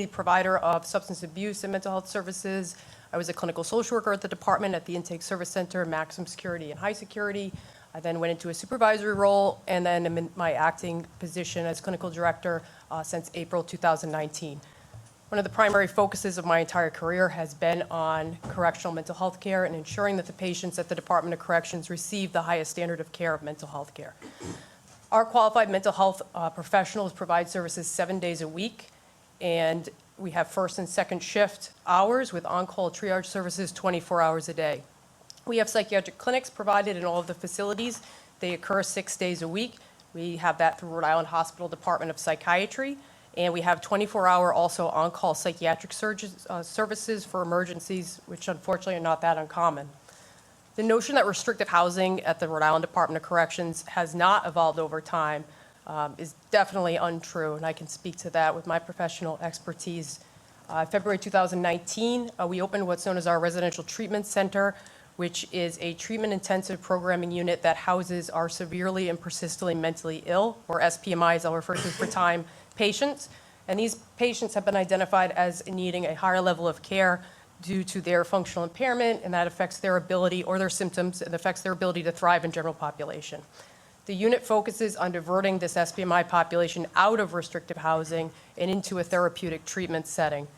provider of substance abuse and mental health services. I was a clinical social worker at the department at the Intake Service Center, maximum security and high security. I then went into a supervisory role and then am in my acting position as clinical director since April 2019. One of the primary focuses of my entire career has been on correctional mental health care and ensuring that the patients at the Department of Corrections receive the highest standard of care of mental health care. Our qualified mental health professionals provide services 7 days a week, and we have first and second shift hours with on-call triage services 24 hours a day. We have psychiatric clinics provided in all of the facilities. They occur 6 days a week. We have that through Rhode Island Hospital Department of Psychiatry, and we have 24-hour also on-call psychiatric services for emergencies, which unfortunately are not that uncommon. The notion that restrictive housing at the Rhode Island Department of Corrections has not evolved over time is definitely untrue, and I can speak to that with my professional expertise. February 2019, we opened what's known as our Residential Treatment Center, which is a treatment-intensive programming unit that houses our severely and persistently mentally ill, or SPMIs, I'll refer to for time, patients. And these patients have been identified as needing a higher level of care due to their functional impairment, and that affects their ability, or their symptoms, and affects their ability to thrive in general population. The unit focuses on diverting this SPMI population out of restrictive housing and into a therapeutic treatment setting.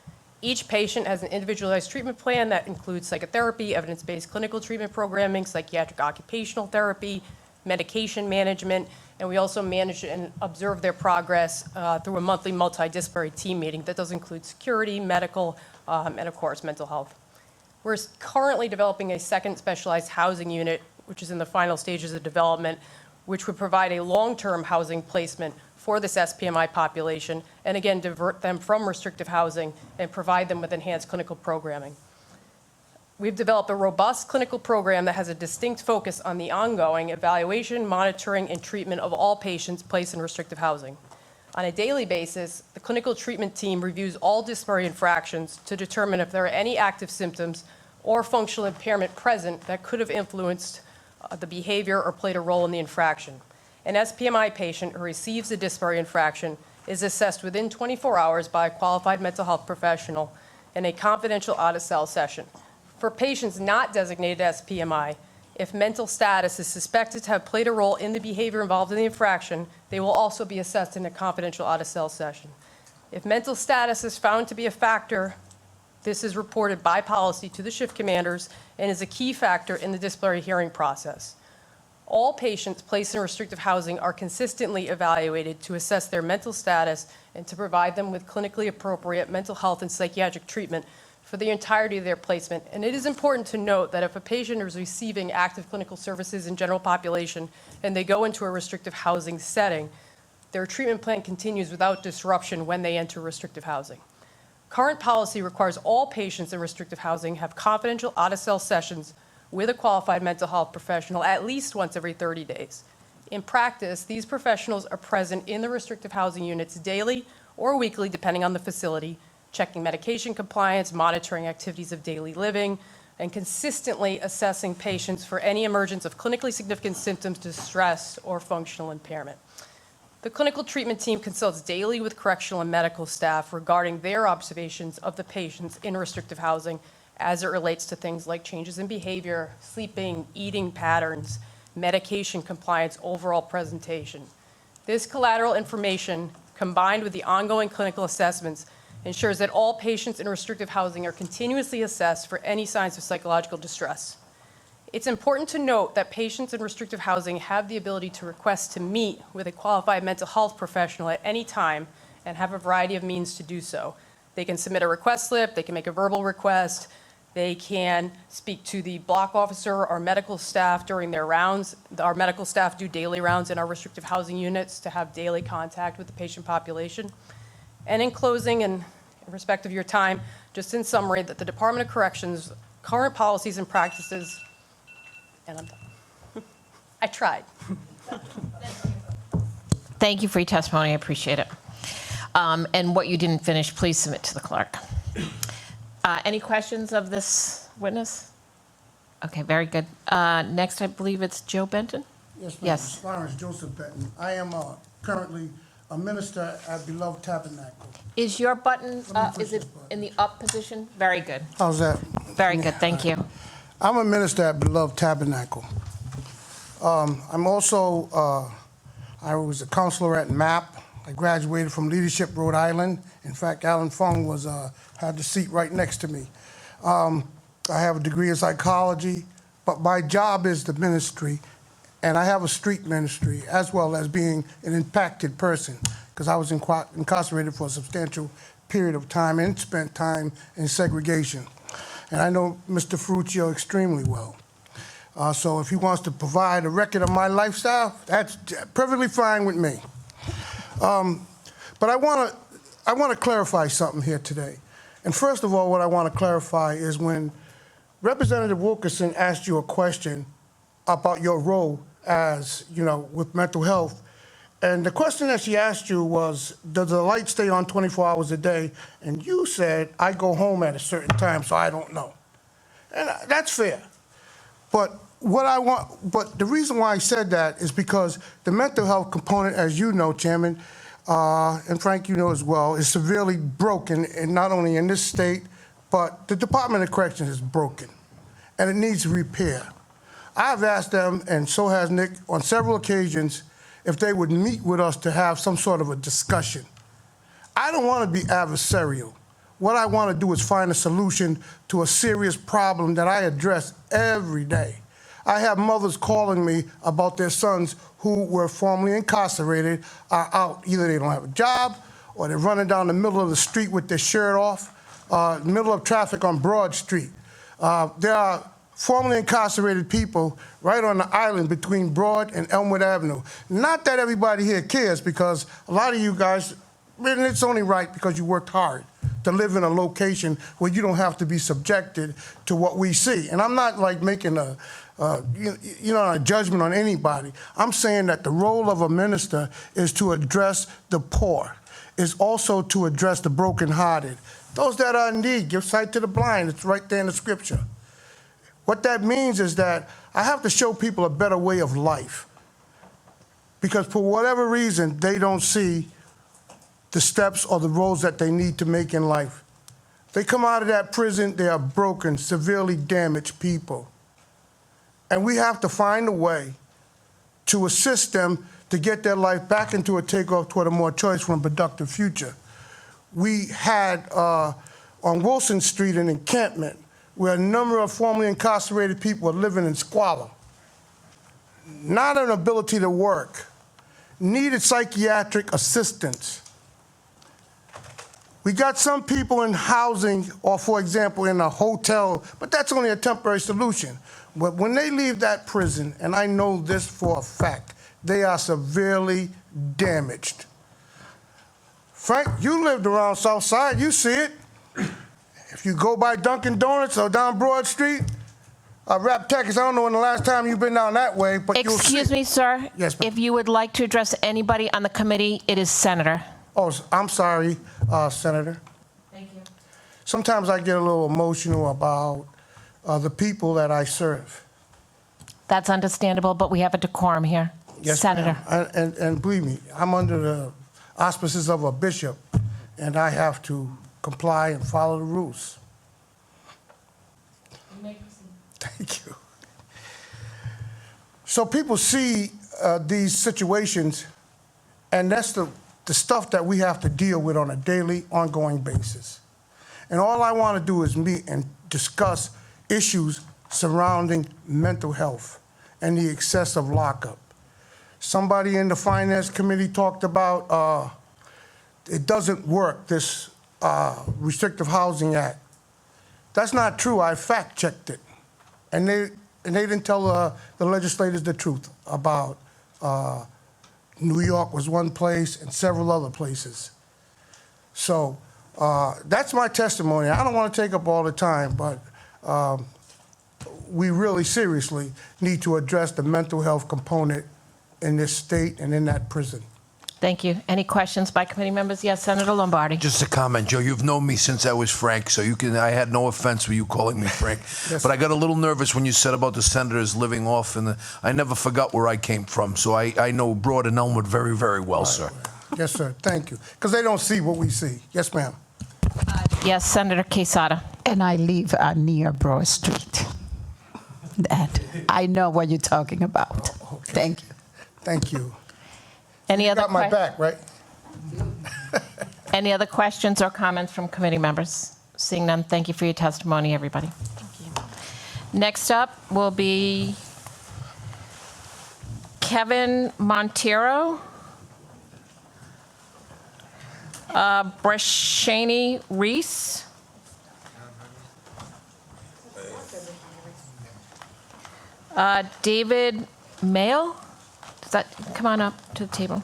Each patient has an individualized treatment plan that includes psychotherapy, evidence-based clinical treatment programming, psychiatric occupational therapy, medication management, and we also manage and observe their progress through a monthly multidisciplinary team meeting that does include security, medical, and of course, mental health. We're currently developing a second specialized housing unit, which is in the final stages of development, which would provide a long-term housing placement for this SPMI population, and again, divert them from restrictive housing and provide them with enhanced clinical programming. We've developed a robust clinical program that has a distinct focus on the ongoing evaluation, monitoring, and treatment of all patients placed in restrictive housing. On a daily basis, the clinical treatment team reviews all disciplinary infractions to determine if there are any active symptoms or functional impairment present that could have influenced the behavior or played a role in the infraction. An SPMI patient who receives a disciplinary infraction is assessed within 24 hours by a qualified mental health professional in a confidential out-of-cell session. For patients not designated as SPMI, if mental status is suspected to have played a role in the behavior involved in the infraction, they will also be assessed in a confidential out-of-cell session. If mental status is found to be a factor, this is reported by policy to the shift commanders and is a key factor in the disciplinary hearing process. All patients placed in restrictive housing are consistently evaluated to assess their mental status and to provide them with clinically appropriate mental health and psychiatric treatment for the entirety of their placement. And it is important to note that if a patient is receiving active clinical services in general population and they go into a restrictive housing setting, their treatment plan continues without disruption when they enter restrictive housing. Current policy requires all patients in restrictive housing have confidential out-of-cell sessions with a qualified mental health professional at least once every 30 days. In practice, these professionals are present in the restrictive housing units daily or weekly, depending on the facility, checking medication compliance, monitoring activities of daily living, and consistently assessing patients for any emergence of clinically significant symptoms, distress, or functional impairment. The clinical treatment team consults daily with correctional and medical staff regarding their observations of the patients in restrictive housing as it relates to things like changes in behavior, sleeping, eating patterns, medication compliance, overall presentation. This collateral information, combined with the ongoing clinical assessments, ensures that all patients in restrictive housing are continuously assessed for any signs of psychological distress. It's important to note that patients in restrictive housing have the ability to request to meet with a qualified mental health professional at any time and have a variety of means to do so. They can submit a request slip, they can make a verbal request, they can speak to the block officer or medical staff during their rounds. Our medical staff do daily rounds in our restrictive housing units to have daily contact with the patient population. And in closing, and in respect of your time, just in summary, that the Department of Corrections' current policies and practices, and I'm done. I tried. Thank you for your testimony. I appreciate it. And what you didn't finish, please submit to the clerk. Any questions of this witness? Okay, very good. Next, I believe it's Joe Benton? Yes, ma'am. Yes. Lawrence Joseph Benton. I am currently a minister at Beloved Tabernacle. Is your button, is it in the up position? Very good. How's that? Very good, thank you. I'm a minister at Beloved Tabernacle. I'm also, I was a counselor at MAP, I graduated from Leadership, Rhode Island. In fact, Alan Fung was had the seat right next to me. I have a degree in psychology, but my job is the ministry, and I have a street ministry as well as being an impacted person, because I was incarcerated for a substantial period of time and spent time in segregation. And I know Mr. Ferruccio extremely well. So if he wants to provide a record of my lifestyle, that's perfectly fine with me. But I want to clarify something here today. And first of all, what I want to clarify is when Representative Wilkerson asked you a question about your role as, with mental health, and the question that she asked you was, does the light stay on 24 hours a day? And you said, I go home at a certain time, so I don't know. And that's fair. But the reason why I said that is because the mental health component, as you know, Chairman, and Frank, you know as well, is severely broken, and not only in this state, but the Department of Corrections is broken, and it needs repair. I've asked them, and so has Nick, on several occasions, if they would meet with us to have some sort of a discussion. I don't want to be adversarial. What I want to do is find a solution to a serious problem that I address every day. I have mothers calling me about their sons who were formerly incarcerated are out. Either they don't have a job or they're running down the middle of the street with their shirt off, middle of traffic on Broad Street. There are formerly incarcerated people right on the island between Broad and Elmwood Avenue. Not that everybody here cares, because a lot of you guys, and it's only right because you worked hard to live in a location where you don't have to be subjected to what we see. And I'm not like making a judgment on anybody. I'm saying that the role of a minister is to address the poor, is also to address the brokenhearted. Those that are in need, give sight to the blind. It's right there in the scripture. What that means is that I have to show people a better way of life, because for whatever reason, they don't see the steps or the roads that they need to make in life. They come out of that prison, they are broken, severely damaged people. And we have to find a way to assist them to get their life back into a takeoff toward a more choiceful and productive future. We had on Wilson Street an encampment where a number of formerly incarcerated people are living in squalor, not an ability to work, needed psychiatric assistance. We got some people in housing, or for example, in a hotel, but that's only a temporary solution. But when they leave that prison, and I know this for a fact, they are severely damaged. Frank, you lived around South Side, you see it. If you go by Dunkin' Donuts or down Broad Street, Raptechs, I don't know when the last time you've been down that way, but you'll see. Excuse me, sir. Yes, ma'am. If you would like to address anybody on the committee, it is Senator. Oh, I'm sorry, Senator. Thank you. Sometimes I get a little emotional about the people that I serve. That's understandable, but we have a decorum here. Yes, Senator. ma'am. And believe me, I'm under the auspices of a bishop, and I have to comply and follow the rules. You may proceed. Thank you. So people see these situations, and that's the stuff that we have to deal with on a daily, ongoing basis. And all I want to do is meet and discuss issues surrounding mental health and the excessive lockup. Somebody in the Finance Committee talked about it doesn't work, this Restrictive Housing Act. That's not true. I fact-checked it. And they didn't tell the legislators the truth about New York was one place and several other places. So that's my testimony. I don't want to take up all the time, but we really seriously need to address the mental health component in this state and in that prison. Thank you. Any questions by committee members? Yes, Senator Lombardi. Just a comment, Joe. You've known me since I was Frank, so I had no offense with you calling me Frank. Yes. But I got a little nervous when you said about the senators living off, and I never forgot where I came from. So I know Broad and Elmwood very, very well, sir. Yes, sir. Thank you. Because they don't see what we see. Yes, ma'am. Yes, Senator Quesada. And I live near Broad Street. And I know what you're talking about. Okay. Thank you. Thank you. Any You other got my questions? back, right? Any other questions or comments from committee members? Seeing none, thank you for your testimony, everybody. Next up will be Kevin Montero, Breshani Reese, David Mayle. Does that come on up to the table?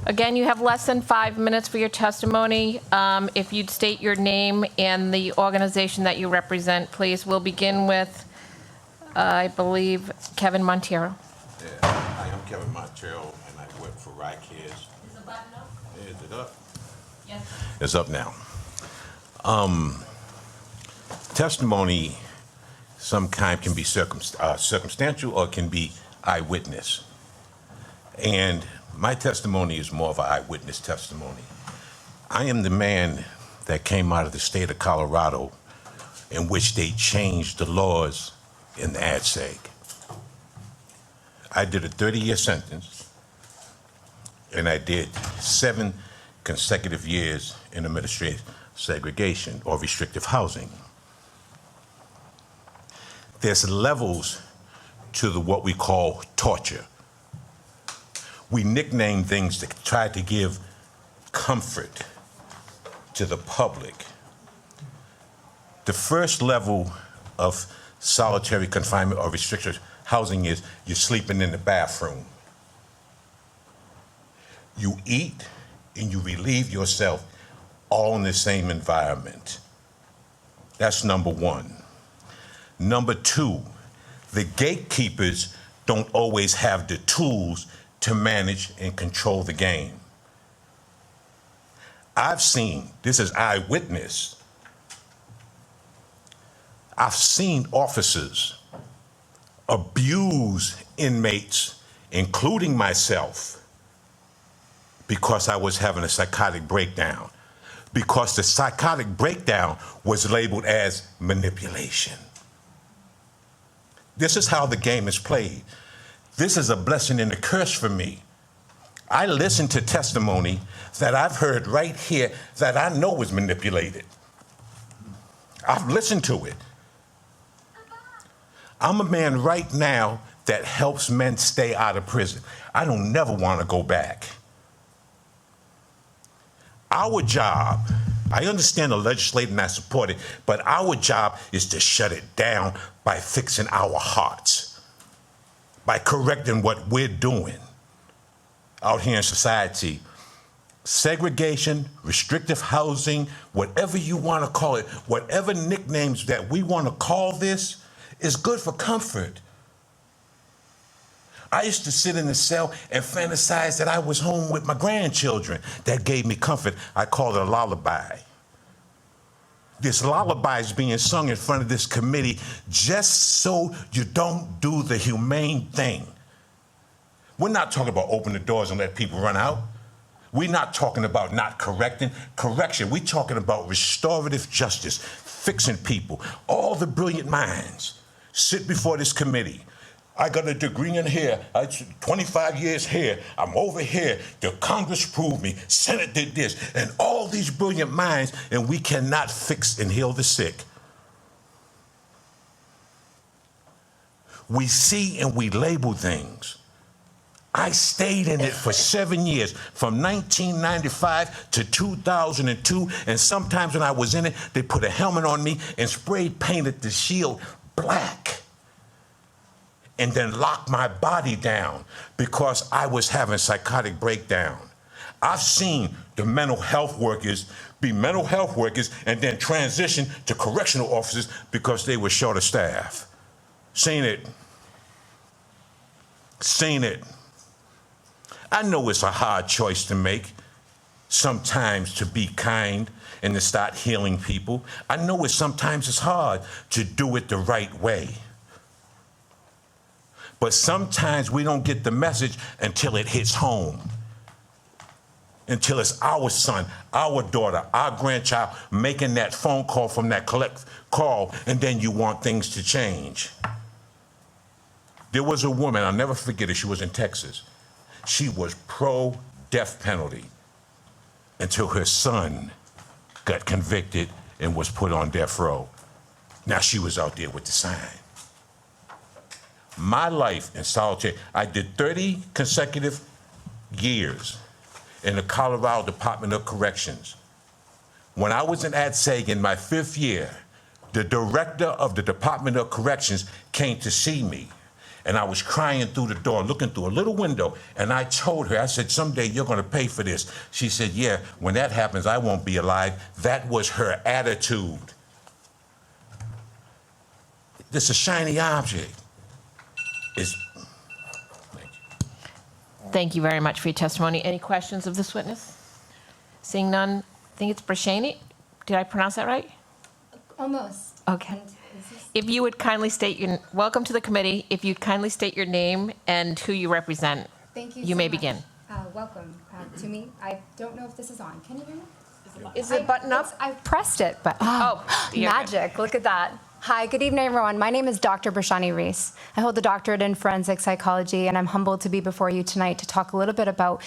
Again, you have less than 5 minutes for your testimony. If you'd state your name and the organization that you represent, please. We'll begin with, I believe, Kevin Montero. I am Kevin Montero, and I work for RIDOC. Is the button up? Is it up? Yes. It's up now. Testimony, some kind can be circumstantial or can be eyewitness. And my testimony is more of an eyewitness testimony. I am the man that came out of the state of Colorado in which they changed the laws in the ADSEG. I did a 30-year sentence, and I did 7 consecutive years in administrative segregation or restrictive housing. There's levels to what we call torture. We nickname things to try to give comfort to the public. The first level of solitary confinement or restricted housing is you're sleeping in the bathroom. You eat and you relieve yourself all in the same environment. That's number one. Number two, the gatekeepers don't always have the tools to manage and control the game. I've seen, this is eyewitness, I've seen officers abuse inmates, including myself, because I was having a psychotic breakdown, because the psychotic breakdown was labeled as manipulation. This is how the game is played. This is a blessing and a curse for me. I listen to testimony that I've heard right here that I know was manipulated. I've listened to it. I'm a man right now that helps men stay out of prison. I don't never want to go back. Our job, I understand the legislature and I support it, but our job is to shut it down by fixing our hearts, by correcting what we're doing out here in society. Segregation, restrictive housing, whatever you want to call it, whatever nicknames that we want to call this, is good for comfort. I used to sit in the cell and fantasize that I was home with my grandchildren. That gave me comfort. I called it a lullaby. This lullaby is being sung in front of this committee just so you don't do the humane thing. We're not talking about open the doors and let people run out. We're not talking about not correcting. Correction, we're talking about restorative justice, fixing people. All the brilliant minds sit before this committee. I got a degree in here, 25 years here, I'm over here, the Congress proved me, Senate did this, and all these brilliant minds, and we cannot fix and heal the sick. We see and we label things. I stayed in it for 7 years, from 1995 to 2002, and sometimes when I was in it, they put a helmet on me and spray painted the shield black, and then locked my body down because I was having psychotic breakdown. I've seen the mental health workers be mental health workers and then transition to correctional officers because they were short of staff. Seen it. Seen it. I know it's a hard choice to make, sometimes to be kind and to start healing people. I know sometimes it's hard to do it the right way. But sometimes we don't get the message until it hits home, until it's our son, our daughter, our grandchild making that phone call from that collect call, and then you want things to change. There was a woman, I'll never forget it, she was in Texas. She was pro-death penalty until her son got convicted and was put on death row. Now she was out there with the sign. My life in solitary, I did 30 consecutive years in the Colorado Department of Corrections. When I was in ADSEG in my 5th year, the director of the Department of Corrections came to see me, and I was crying through the door, looking through a little window, and I told her, I said, someday you're gonna pay for this. She said, yeah, when that happens, I won't be alive. That was her attitude. This is a shiny object. Thank you very much for your testimony. Any questions of this witness? Seeing none, I think it's Brashani. Did I pronounce that right? Almost. Okay. If you would kindly state your, welcome to the committee. If you'd kindly state your name and who you represent. Thank you. You so may much. begin. Welcome to me. I don't know if this is on. Can you hear me? Is the button up? I pressed it, but you're magic. Look at that. Hi, good evening, everyone. My name is Dr. Brashani Reese. I hold a doctorate in forensic psychology, and I'm humbled to be before you tonight to talk a little bit about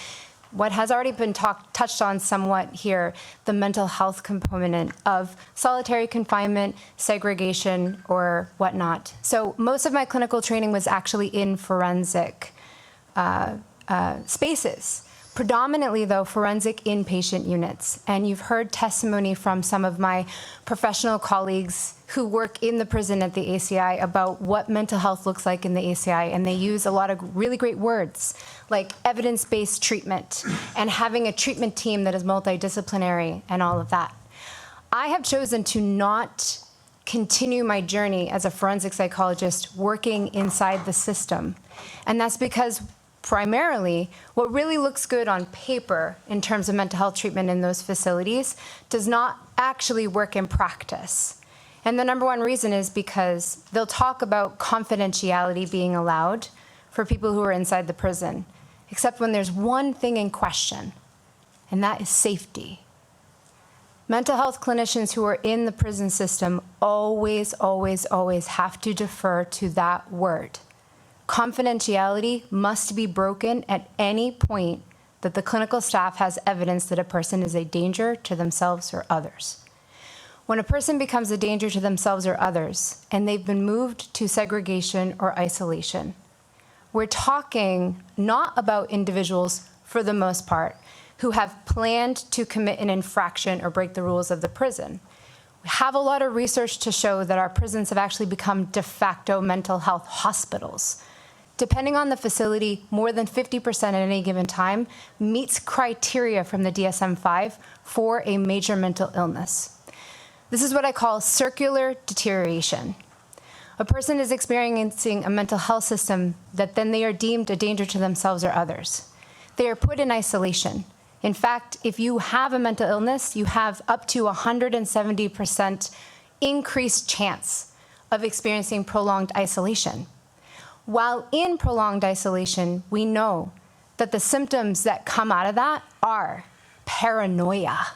what has already been touched on somewhat here, the mental health component of solitary confinement, segregation, or whatnot. So most of my clinical training was actually in forensic spaces. Predominantly, though, forensic inpatient units. And you've heard testimony from some of my professional colleagues who work in the prison at the ACI about what mental health looks like in the ACI. And they use a lot of really great words like evidence-based treatment and having a treatment team that is multidisciplinary and all of that. I have chosen to not continue my journey as a forensic psychologist working inside the system. And that's because primarily, what really looks good on paper in terms of mental health treatment in those facilities does not actually work in practice. And the number one reason is because they'll talk about confidentiality being allowed for people who are inside the prison, except when there's one thing in question, and that is safety. Mental health clinicians who are in the prison system always, always, always have to defer to that word. Confidentiality must be broken at any point that the clinical staff has evidence that a person is a danger to themselves or others. When a person becomes a danger to themselves or others, and they've been moved to segregation or isolation, we're talking not about individuals, for the most part, who have planned to commit an infraction or break the rules of the prison. We have a lot of research to show that our prisons have actually become de facto mental health hospitals. Depending on the facility, more than 50% at any given time meets criteria from the DSM-5 for a major mental illness. This is what I call circular deterioration. A person is experiencing a mental health system that then they are deemed a danger to themselves or others. They are put in isolation. In fact, if you have a mental illness, you have up to 170% increased chance of experiencing prolonged isolation. While in prolonged isolation, we know that the symptoms that come out of that are paranoia,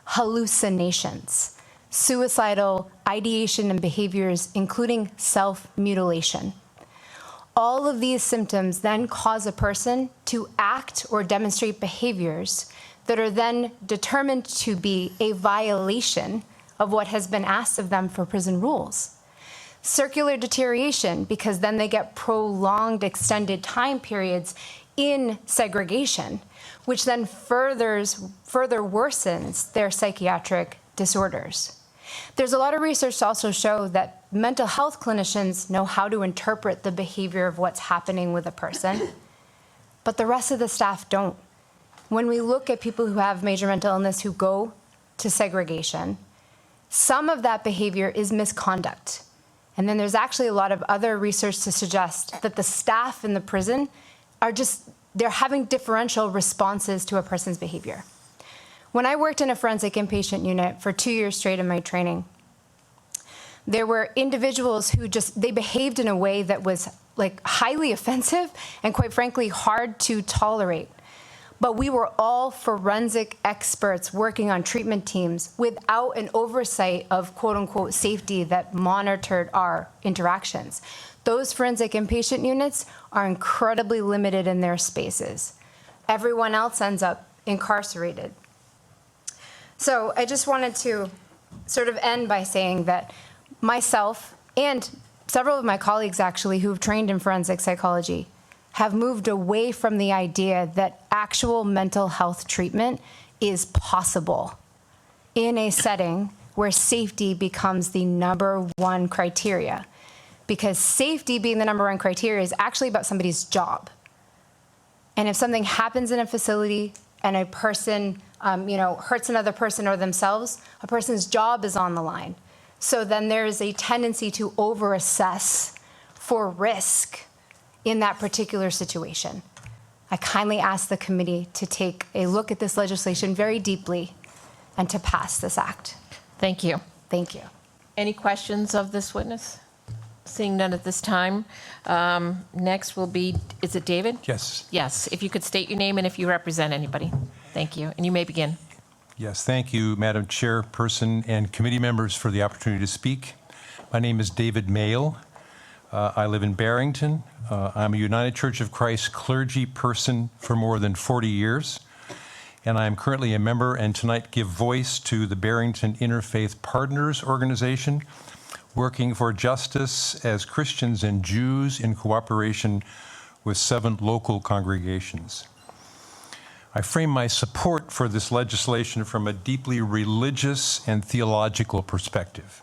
hallucinations, suicidal ideation and behaviors, including self-mutilation. All of these symptoms then cause a person to act or demonstrate behaviors that are then determined to be a violation of what has been asked of them for prison rules. Circular deterioration, because then they get prolonged, extended time periods in segregation, which then further worsens their psychiatric disorders. There's a lot of research to also show that mental health clinicians know how to interpret the behavior of what's happening with a person, but the rest of the staff don't. When we look at people who have major mental illness who go to segregation, some of that behavior is misconduct. And then there's actually a lot of other research to suggest that the staff in the prison are they're having differential responses to a person's behavior. When I worked in a forensic inpatient unit for 2 years straight in my training, there were individuals who they behaved in a way that was like highly offensive and quite frankly hard to tolerate. But we were all forensic experts working on treatment teams without an oversight of quote unquote safety that monitored our interactions. Those forensic inpatient units are incredibly limited in their spaces. Everyone else ends up incarcerated. So I just wanted to sort of end by saying that myself and several of my colleagues actually who've trained in forensic psychology have moved away from the idea that actual mental health treatment is possible in a setting where safety becomes the #1 criteria. Because safety being the #1 criteria is actually about somebody's job. And if something happens in a facility and a person hurts another person or themselves, a person's job is on the line. So then there is a tendency to over-assess for risk in that particular situation. I kindly ask the committee to take a look at this legislation very deeply and to pass this act. Thank you. Thank you. Any questions of this witness? Seeing none at this time. Next will be, is it David? Yes. Yes, if you could state your name and if you represent anybody. Thank you, and you may begin. Yes, thank you, Madam Chairperson and committee members for the opportunity to speak. My name is David Mayle. I live in Barrington. I'm a United Church of Christ clergy person for more than 40 years, and I am currently a member and tonight give voice to the Barrington Interfaith Partners Organization, working for justice as Christians and Jews in cooperation with 7 local congregations. I frame my support for this legislation from a deeply religious and theological perspective.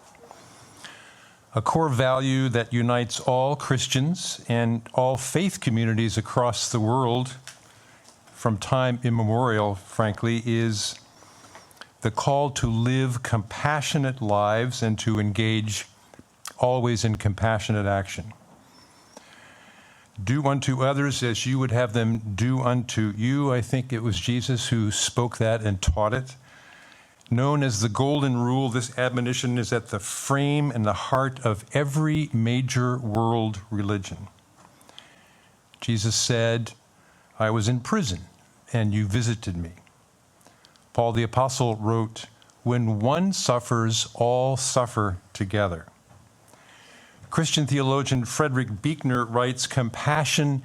A core value that unites all Christians and all faith communities across the world from time immemorial, frankly, is the call to live compassionate lives and to engage always in compassionate action. Do unto others as you would have them do unto you. I think it was Jesus who spoke that and taught it. Known as the Golden Rule, this admonition is at the frame and the heart of every major world religion. Jesus said, I was in prison and you visited me. Paul the Apostle wrote, when one suffers, all suffer together. Christian theologian Frederick Buechner writes, compassion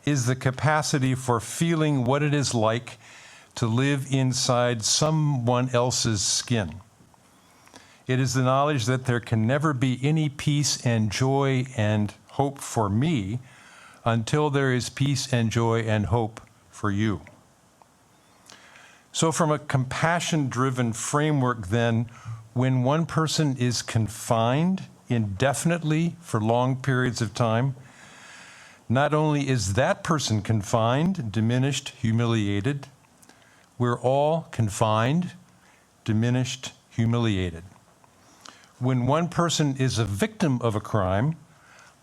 is the capacity for feeling what it is like to live inside someone else's skin. It is the knowledge that there can never be any peace and joy and hope for me until there is peace and joy and hope for you. So from a compassion-driven framework then, when one person is confined indefinitely for long periods of time, not only is that person confined, diminished, humiliated, we're all confined, diminished, humiliated. When one person is a victim of a crime,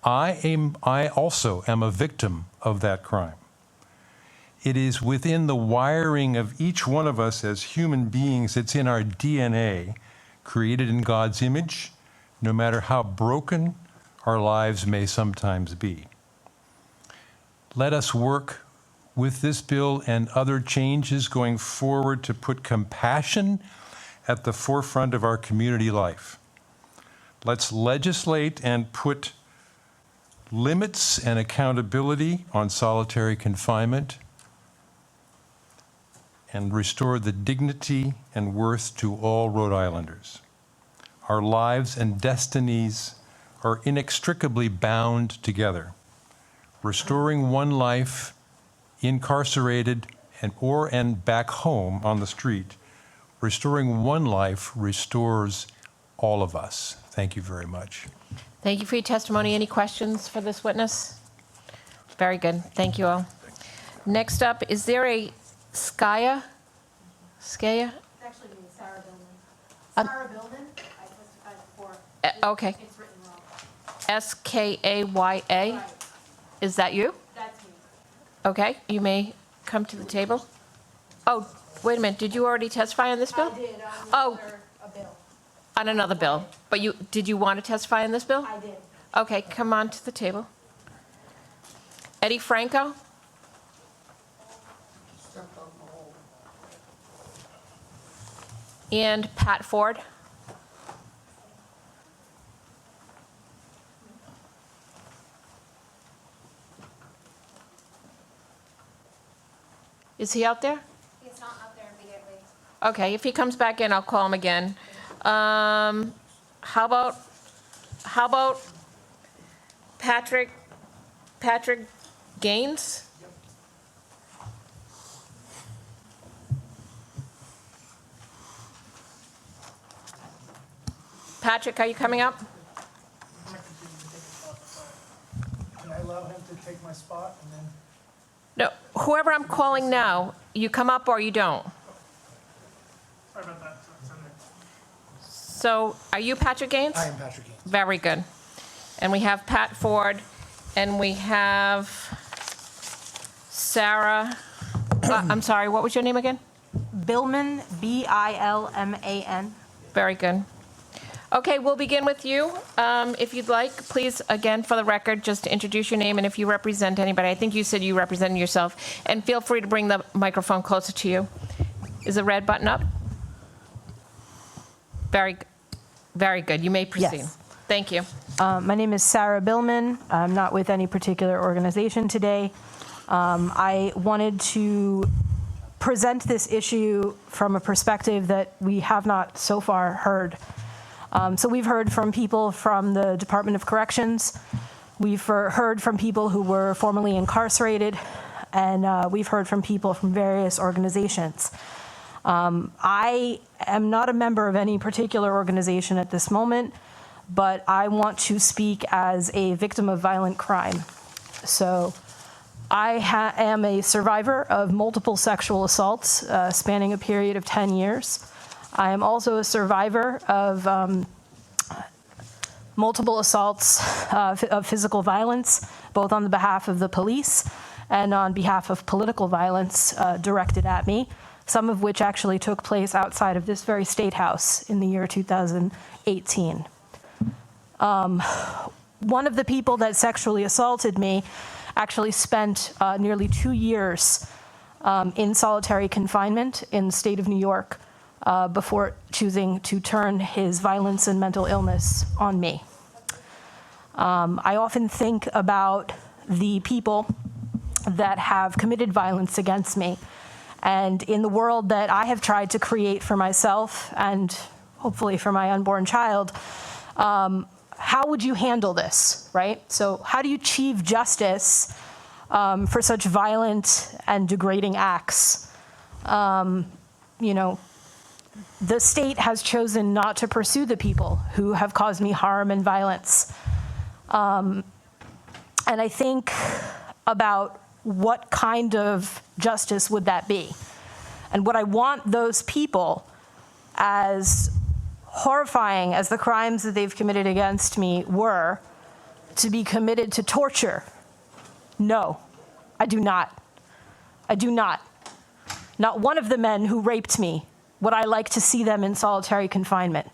I also am a victim of that crime. It is within the wiring of each one of us as human beings, it's in our DNA, created in God's image, no matter how broken our lives may sometimes be. Let us work with this bill and other changes going forward to put compassion at the forefront of our community life. Let's legislate and put limits and accountability on solitary confinement and restore the dignity and worth to all Rhode Islanders. Our lives and destinies are inextricably bound together. Restoring one life incarcerated and back home on the street, restoring one life restores all of us. Thank you very much. Thank you for your testimony. Any questions for this witness? Very good. Thank you all. Next up, is there a Skaya? Skaya? It's actually Sarah Billman. Sarah Billman, I testified before. Okay. It's written wrong. Skaya? Right. Is that you? That's me. Okay, you may come to the table. Oh, wait a minute. Did you already testify on this bill? I did Oh, a bill. on another bill. But did you want to testify on this bill? I did. Okay, come on to the table. Eddie Franco? And Pat Ford. Is he out there? He's not up there immediately. Okay, if he comes back in, I'll call him again. How about Patrick Gaines? Patrick, are you coming up? Can I allow him to take my spot and then? No, whoever I'm calling now, you come up or you don't. Sorry about that, Senator. So are you Patrick Gaines? I am Patrick Gaines. Very good. And we have Pat Ford, and we have Sarah. I'm sorry, what was your name again? Billman, B-I-L-M-A-N. Very good. Okay, we'll begin with you. If you'd like, please, again, for the record, just introduce your name and if you represent anybody. I think you said you represented yourself. And feel free to bring the microphone closer to you. Is the red button up? Very good. You may proceed. Yes. Thank you. My name is Sarah Billman. I'm not with any particular organization today. I wanted to present this issue from a perspective that we have not so far heard. So we've heard from people from the Department of Corrections. We've heard from people who were formerly incarcerated, and we've heard from people from various organizations. I am not a member of any particular organization at this moment, but I want to speak as a victim of violent crime. So I am a survivor of multiple sexual assaults spanning a period of 10 years. I am also a survivor of multiple assaults of physical violence, both on the behalf of the police and on behalf of political violence directed at me, some of which actually took place outside of this very state house in the year 2018. One of the people that sexually assaulted me actually spent nearly 2 years in solitary confinement in the state of New York before choosing to turn his violence and mental illness on me. I often think about the people that have committed violence against me. And in the world that I have tried to create for myself and hopefully for my unborn child, how would you handle this, right? So how do you achieve justice for such violent and degrading acts? The state has chosen not to pursue the people who have caused me harm and violence. And I think about what kind of justice would that be? And what I want those people, as horrifying as the crimes that they've committed against me were, to be committed to torture. No, I do not. I do not. Not one of the men who raped me would I like to see them in solitary confinement.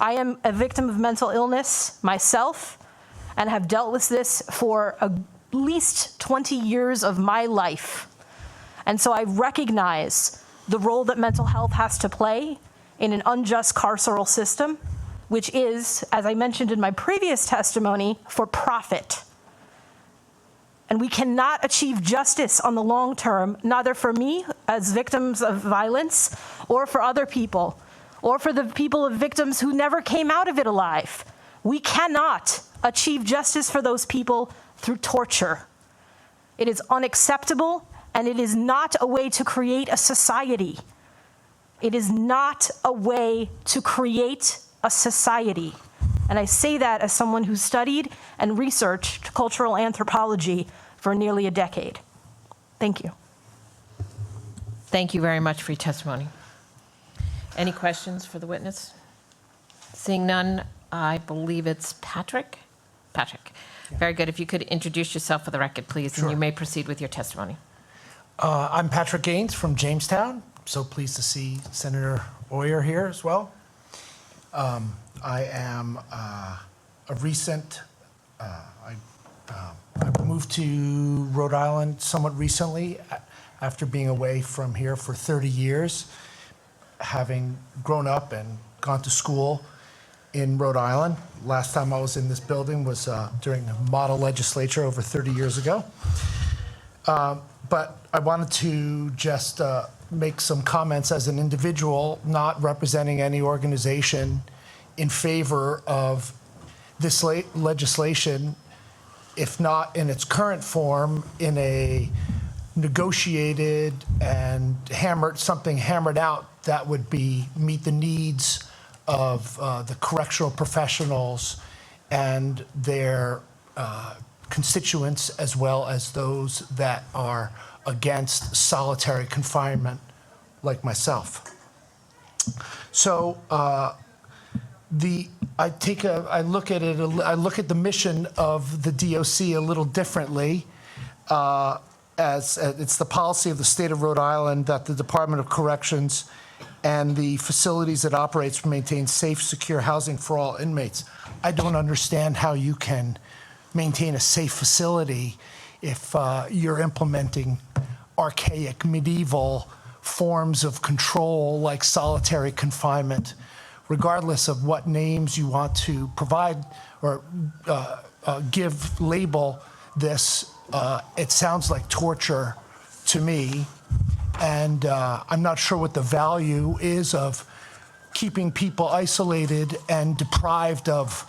I am a victim of mental illness myself and have dealt with this for at least 20 years of my life. And so I recognize the role that mental health has to play in an unjust carceral system, which is, as I mentioned in my previous testimony, for profit. And we cannot achieve justice on the long term, neither for me as victims of violence or for other people, or for the people of victims who never came out of it alive. We cannot achieve justice for those people through torture. It is unacceptable, and it is not a way to create a society. It is not a way to create a society. And I say that as someone who studied and researched cultural anthropology for nearly a decade. Thank you. Thank you very much for your testimony. Any questions for the witness? Seeing none, I believe it's Patrick. Patrick. Very good. If you could introduce yourself for the record, please, and you may proceed with your testimony. I'm Patrick Gaines from Jamestown. So pleased to see Senator Oyer here as well. I am a recent, I moved to Rhode Island somewhat recently after being away from here for 30 years. having grown up and gone to school in Rhode Island. Last time I was in this building was during the model legislature over 30 years ago. But I wanted to just make some comments as an individual, not representing any organization, in favor of this legislation, if not in its current form, in a negotiated and hammered out that would meet the needs of the correctional professionals and their constituents, as well as those that are against solitary confinement, like myself. So I look at the mission of the DOC a little differently. As it's the policy of the state of Rhode Island that the Department of Corrections and the facilities it operates maintain safe, secure housing for all inmates. I don't understand how you can maintain a safe facility if you're implementing archaic, medieval forms of control like solitary confinement, regardless of what names you want to provide or label this. It sounds like torture to me, and I'm not sure what the value is of keeping people isolated and deprived of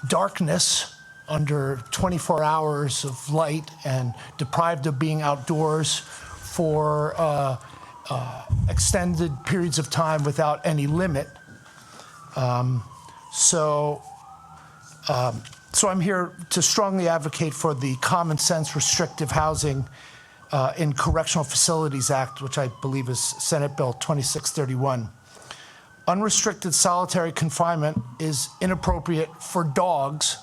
darkness under 24 hours of light and deprived of being outdoors for extended periods of time without any limit. So I'm here to strongly advocate for the Common Sense Restrictive Housing in Correctional Facilities Act, which I believe is Senate Bill 2631. Unrestricted solitary confinement is inappropriate for dogs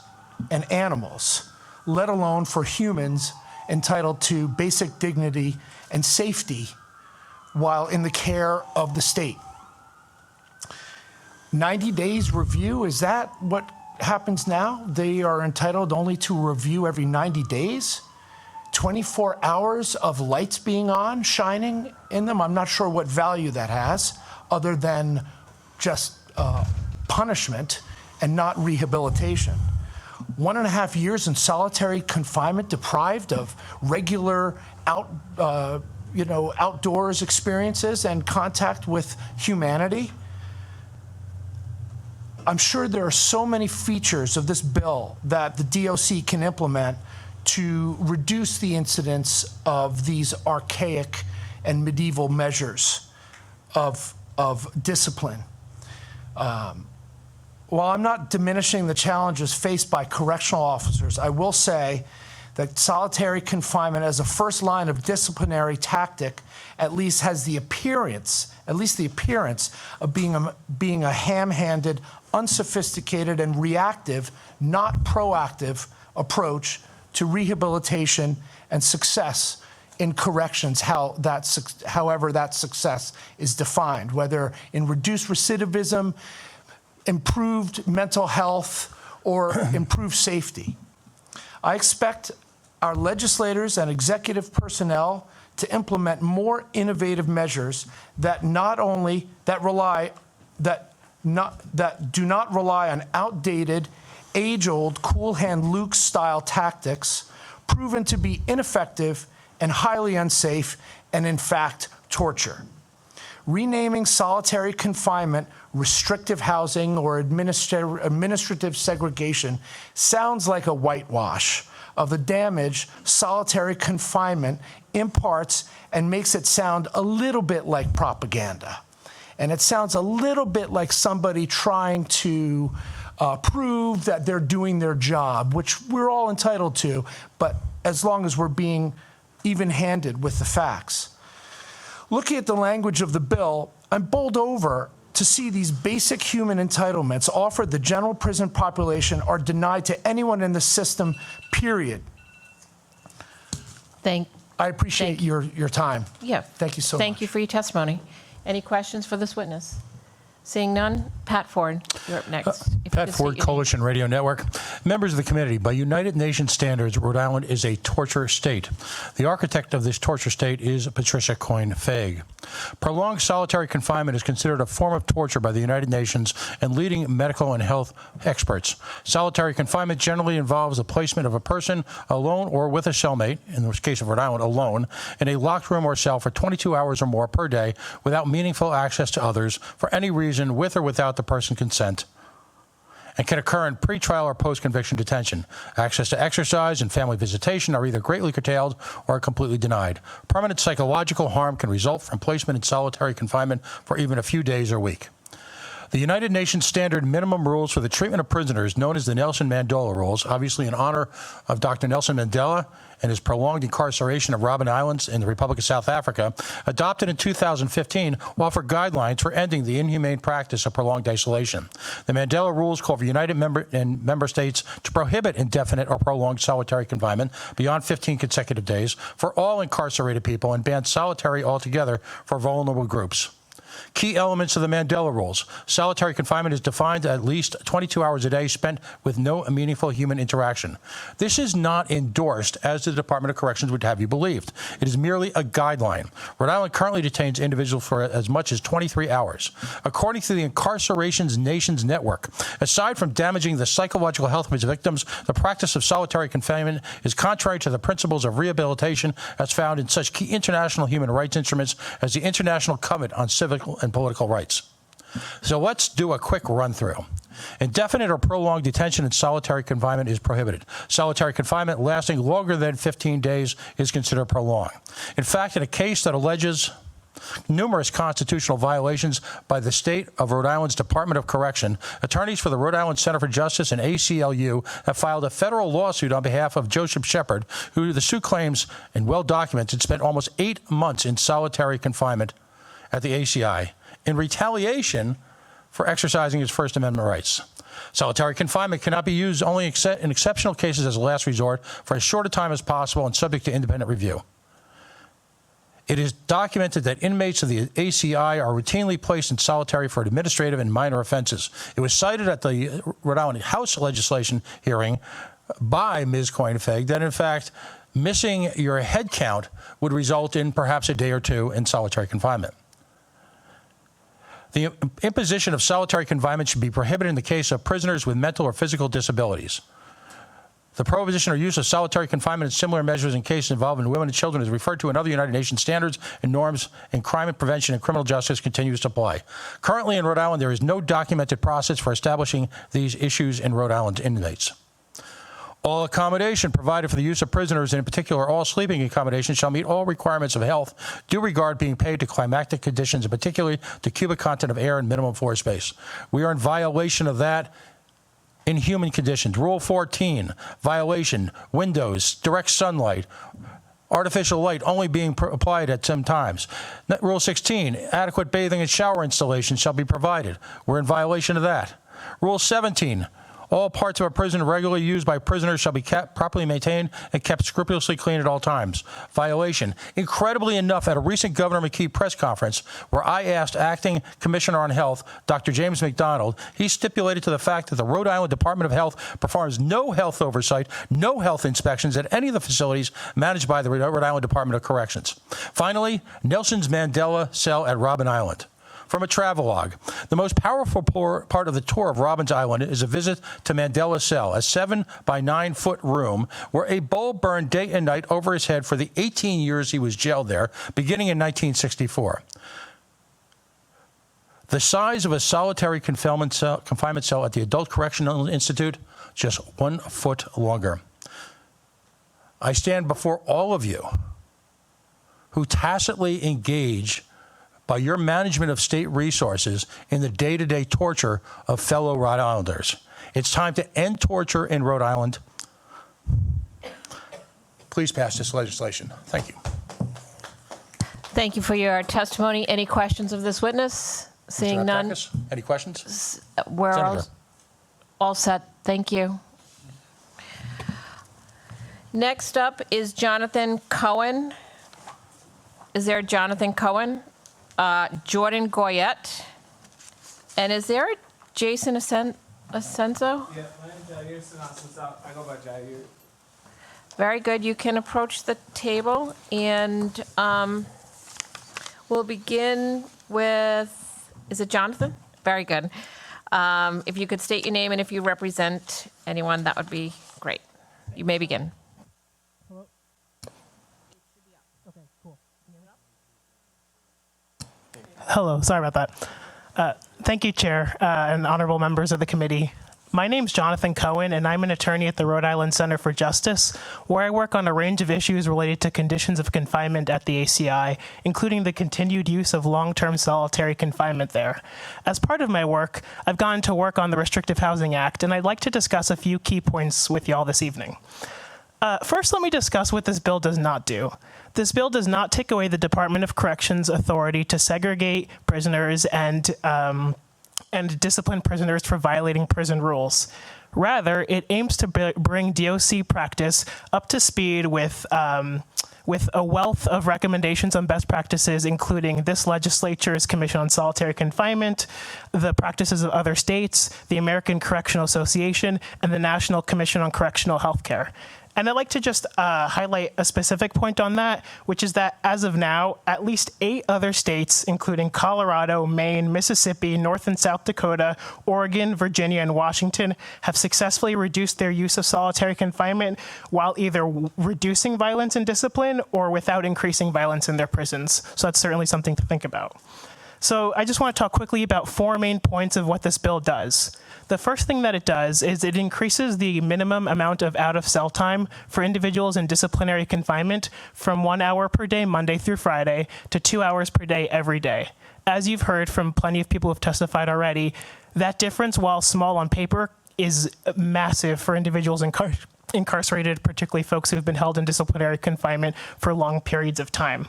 and animals, let alone for humans entitled to basic dignity and safety while in the care of the state. 90 days review, is that what happens now? They are entitled only to review every 90 days? 24 hours of lights being on, shining in them? I'm not sure what value that has, other than just punishment and not rehabilitation. 1.5 years in solitary confinement, deprived of regular outdoors experiences and contact with humanity. I'm sure there are so many features of this bill that the DOC can implement to reduce the incidence of these archaic and medieval measures of discipline. While I'm not diminishing the challenges faced by correctional officers, I will say that solitary confinement as a first line of disciplinary tactic at least has the appearance of being a ham-handed, unsophisticated, and reactive, not proactive approach to rehabilitation and success in corrections, however that success is defined, whether in reduced recidivism, improved mental health, or improved safety. I expect our legislators and executive personnel to implement more innovative measures that do not rely on outdated, age-old, cool hand Luke style tactics proven to be ineffective and highly unsafe, and in fact torture. Renaming solitary confinement restrictive housing or administrative segregation sounds like a whitewash of the damage solitary confinement imparts and makes it sound a little bit like propaganda. And it sounds a little bit like somebody trying to prove that they're doing their job, which we're all entitled to, but as long as we're being even-handed with the facts. Looking at the language of the bill, I'm bowled over to see these basic human entitlements offered the general prison population are denied to anyone in the system, period. I appreciate your time. Yeah. Thank you so much. Thank you for your testimony. Any questions for this witness? Seeing none, Pat Ford, you're up next. If you Pat could state Ford, your name. Coalition Radio Network. Members of the committee, by United Nations standards, Rhode Island is a torture state. The architect of this torture state is Patricia Coyne-Faig. Prolonged solitary confinement is considered a form of torture by the United Nations and leading medical and health experts. Solitary confinement generally involves the placement of a person alone or with a cellmate, in the case of Rhode Island, alone, in a locked room or cell for 22 hours or more per day without meaningful access to others for any reason, with or without the person's consent, and can occur in pretrial or post-conviction detention. Access to exercise and family visitation are either greatly curtailed or completely denied. Permanent psychological harm can result from placement in solitary confinement for even a few days or week. The United Nations standard minimum rules for the treatment of prisoners, known as the Nelson Mandela rules, obviously in honor of Dr. Nelson Mandela and his prolonged incarceration of Robben Island in the Republic of South Africa, adopted in 2015, offer guidelines for ending the inhumane practice of prolonged isolation. The Mandela rules call for United member states to prohibit indefinite or prolonged solitary confinement beyond 15 consecutive days for all incarcerated people and ban solitary altogether for vulnerable groups. Key elements of the Mandela rules. Solitary confinement is defined at least 22 hours a day spent with no meaningful human interaction. This is not endorsed, as the Department of Corrections would have you believed. It is merely a guideline. Rhode Island currently detains individuals for as much as 23 hours. According to the Incarcerations Nations Network, aside from damaging the psychological health of its victims, the practice of solitary confinement is contrary to the principles of rehabilitation as found in such key international human rights instruments as the International Covenant on Civil and Political Rights. So let's do a quick run through. Indefinite or prolonged detention in solitary confinement is prohibited. Solitary confinement lasting longer than 15 days is considered prolonged. In fact, in a case that alleges numerous constitutional violations by the state of Rhode Island's Department of Correction, attorneys for the Rhode Island Center for Justice and ACLU have filed a federal lawsuit on behalf of Joseph Shepard, who the suit claims, and well documented, spent almost 8 months in solitary confinement at the ACI in retaliation for exercising his First Amendment rights. Solitary confinement cannot be used only in exceptional cases as a last resort for as short a time as possible and subject to independent review. It is documented that inmates of the ACI are routinely placed in solitary for administrative and minor offenses. It was cited at the Rhode Island House legislation hearing by Ms. Coyne-Faig that, in fact, missing your head count would result in perhaps a day or two in solitary confinement. The imposition of solitary confinement should be prohibited in the case of prisoners with mental or physical disabilities. The prohibition or use of solitary confinement and similar measures in cases involving women and children is referred to in other United Nations standards and norms, and crime and prevention and criminal justice continues to apply. Currently in Rhode Island, there is no documented process for establishing these issues in Rhode Island inmates. All accommodation provided for the use of prisoners, and in particular all sleeping accommodation, shall meet all requirements of health, due regard being paid to climatic conditions, and particularly to cubic content of air and minimum floor space. We are in violation of that in human conditions. Rule 14, violation, windows, direct sunlight, artificial light only being applied at some times. Rule 16, adequate bathing and shower installation shall be provided. We're in violation of that. Rule 17, all parts of a prison regularly used by prisoners shall be kept properly maintained and kept scrupulously clean at all times. Violation. Incredibly enough, at a recent Governor McKee press conference where I asked Acting Commissioner on Health, Dr. James McDonald, he stipulated to the fact that the Rhode Island Department of Health performs no health oversight, no health inspections at any of the facilities managed by the Rhode Island Department of Corrections. Finally, Nelson's Mandela cell at Robben Island. From a travelogue, the most powerful part of the tour of Robben Island is a visit to Mandela's cell, a 7 by 9 foot room where a bulb burned day and night over his head for the 18 years he was jailed there, beginning in 1964. The size of a solitary confinement cell at the Adult Correctional Institute, just 1 foot longer. I stand before all of you who tacitly engage by your management of state resources in the day-to-day torture of fellow Rhode Islanders. It's time to end torture in Rhode Island. Please pass this legislation. Thank you. Thank you for your testimony. Any questions of this witness? Seeing none. Any questions? We're all set. Thank you. Next up is Jonathan Cohen. Is there Jonathan Cohen? Jordan Goyette. And is there a Jason Asenzo? Yeah, my name's Jair Sinasa. I go by Jair. Very good. You can approach the table, and we'll begin with, is it Jonathan? Very good. If you could state your name and if you represent anyone, that would be great. You may begin. Hello, sorry about that. Thank you, Chair, and honorable members of the committee. My name's Jonathan Cohen, and I'm an attorney at the Rhode Island Center for Justice, where I work on a range of issues related to conditions of confinement at the ACI, including the continued use of long-term solitary confinement there. As part of my work, I've gone to work on the Restrictive Housing Act, and I'd like to discuss a few key points with y'all this evening. First, let me discuss what this bill does not do. This bill does not take away the Department of Corrections' authority to segregate prisoners and discipline prisoners for violating prison rules. Rather, it aims to bring DOC practice up to speed with a wealth of recommendations on best practices, including this legislature's Commission on Solitary Confinement, the practices of other states, the American Correctional Association, and the National Commission on Correctional Healthcare. And I'd like to just highlight a specific point on that, which is that as of now, at least 8 other states, including Colorado, Maine, Mississippi, North and South Dakota, Oregon, Virginia, and Washington, have successfully reduced their use of solitary confinement while either reducing violence and discipline or without increasing violence in their prisons. So that's certainly something to think about. So I just want to talk quickly about 4 main points of what this bill does. The first thing that it does is it increases the minimum amount of out-of-cell time for individuals in disciplinary confinement from 1 hour per day, Monday through Friday, to 2 hours per day every day. As you've heard from plenty of people who have testified already, that difference, while small on paper, is massive for individuals incarcerated, particularly folks who have been held in disciplinary confinement for long periods of time.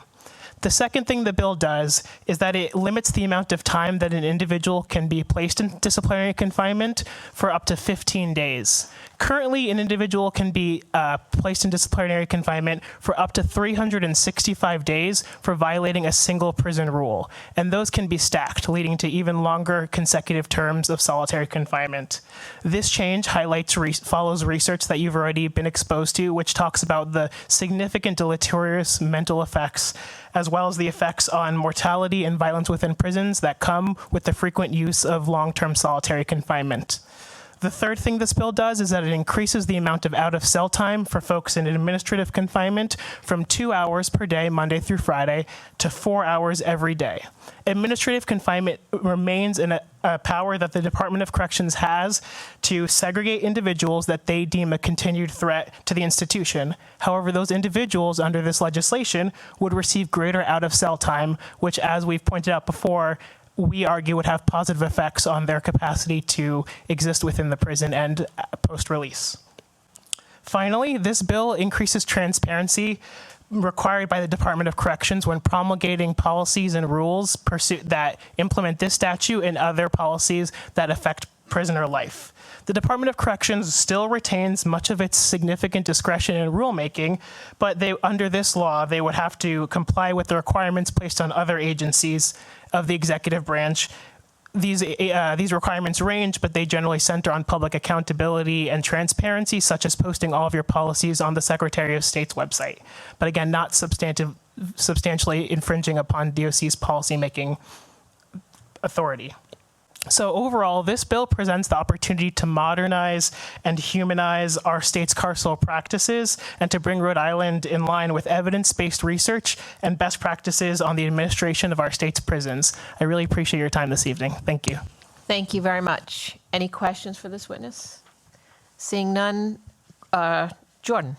The second thing the bill does is that it limits the amount of time that an individual can be placed in disciplinary confinement for up to 15 days. Currently, an individual can be placed in disciplinary confinement for up to 365 days for violating a single prison rule, and those can be stacked, leading to even longer consecutive terms of solitary confinement. This change follows research that you've already been exposed to, which talks about the significant deleterious mental effects as well as the effects on mortality and violence within prisons that come with the frequent use of long-term solitary confinement. The third thing this bill does is that it increases the amount of out-of-cell time for folks in administrative confinement from 2 hours per day, Monday through Friday, to 4 hours every day. Administrative confinement remains a power that the Department of Corrections has to segregate individuals that they deem a continued threat to the institution. However, those individuals under this legislation would receive greater out-of-cell time, which, as we've pointed out before, we argue would have positive effects on their capacity to exist within the prison and post-release. Finally, this bill increases transparency required by the Department of Corrections when promulgating policies and rules that implement this statute and other policies that affect prisoner life. The Department of Corrections still retains much of its significant discretion in rulemaking, but under this law, they would have to comply with the requirements placed on other agencies of the executive branch. These requirements range, but they generally center on public accountability and transparency, such as posting all of your policies on the Secretary of State's website. But again, not substantially infringing upon DOC's policymaking authority. So overall, this bill presents the opportunity to modernize and humanize our state's carceral practices and to bring Rhode Island in line with evidence-based research and best practices on the administration of our state's prisons. I really appreciate your time this evening. Thank you. Thank you very much. Any questions for this witness? Seeing none, Jordan.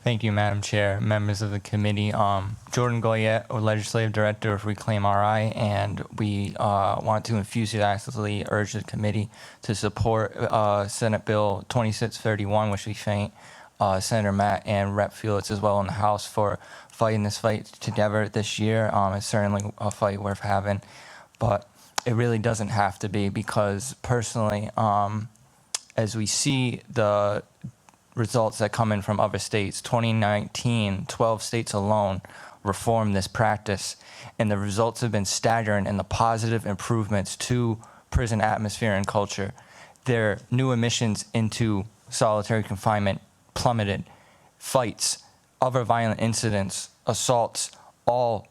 Thank you, Madam Chair, members of the committee. Jordan Goyette, Legislative Director of Reclaim RI, and we want to enthusiastically urge the committee to support Senate Bill 2631, which we thank Senator Matt and Rep. Felix as well in the House for fighting this fight together this year. It's certainly a fight worth having, but it really doesn't have to be, because personally, as we see the results that come in from other states, 2019, 12 states alone reform this practice. And the results have been staggering in the positive improvements to prison atmosphere and culture. Their new admissions into solitary confinement plummeted. Fights, other violent incidents, assaults, all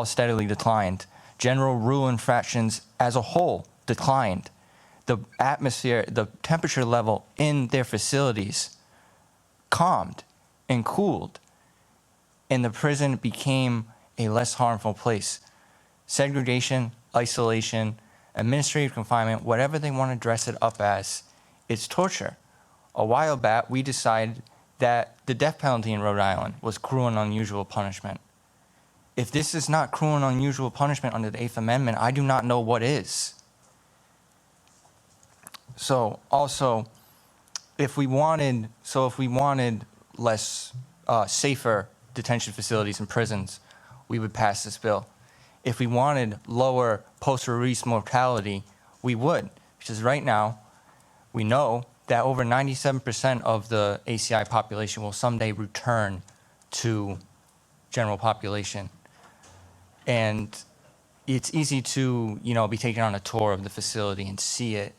steadily declined. General rule infractions as a whole declined. The atmosphere, the temperature level in their facilities calmed and cooled, and the prison became a less harmful place. Segregation, isolation, administrative confinement, whatever they want to dress it up as, it's torture. A while back, we decided that the death penalty in Rhode Island was cruel and unusual punishment. If this is not cruel and unusual punishment under the 8th Amendment, I do not know what is. So also, if we wanted less safer detention facilities and prisons, we would pass this bill. If we wanted lower post-release mortality, we would, because right now we know that over 97% of the ACI population will someday return to general population. And it's easy to, be taken on a tour of the facility and see it,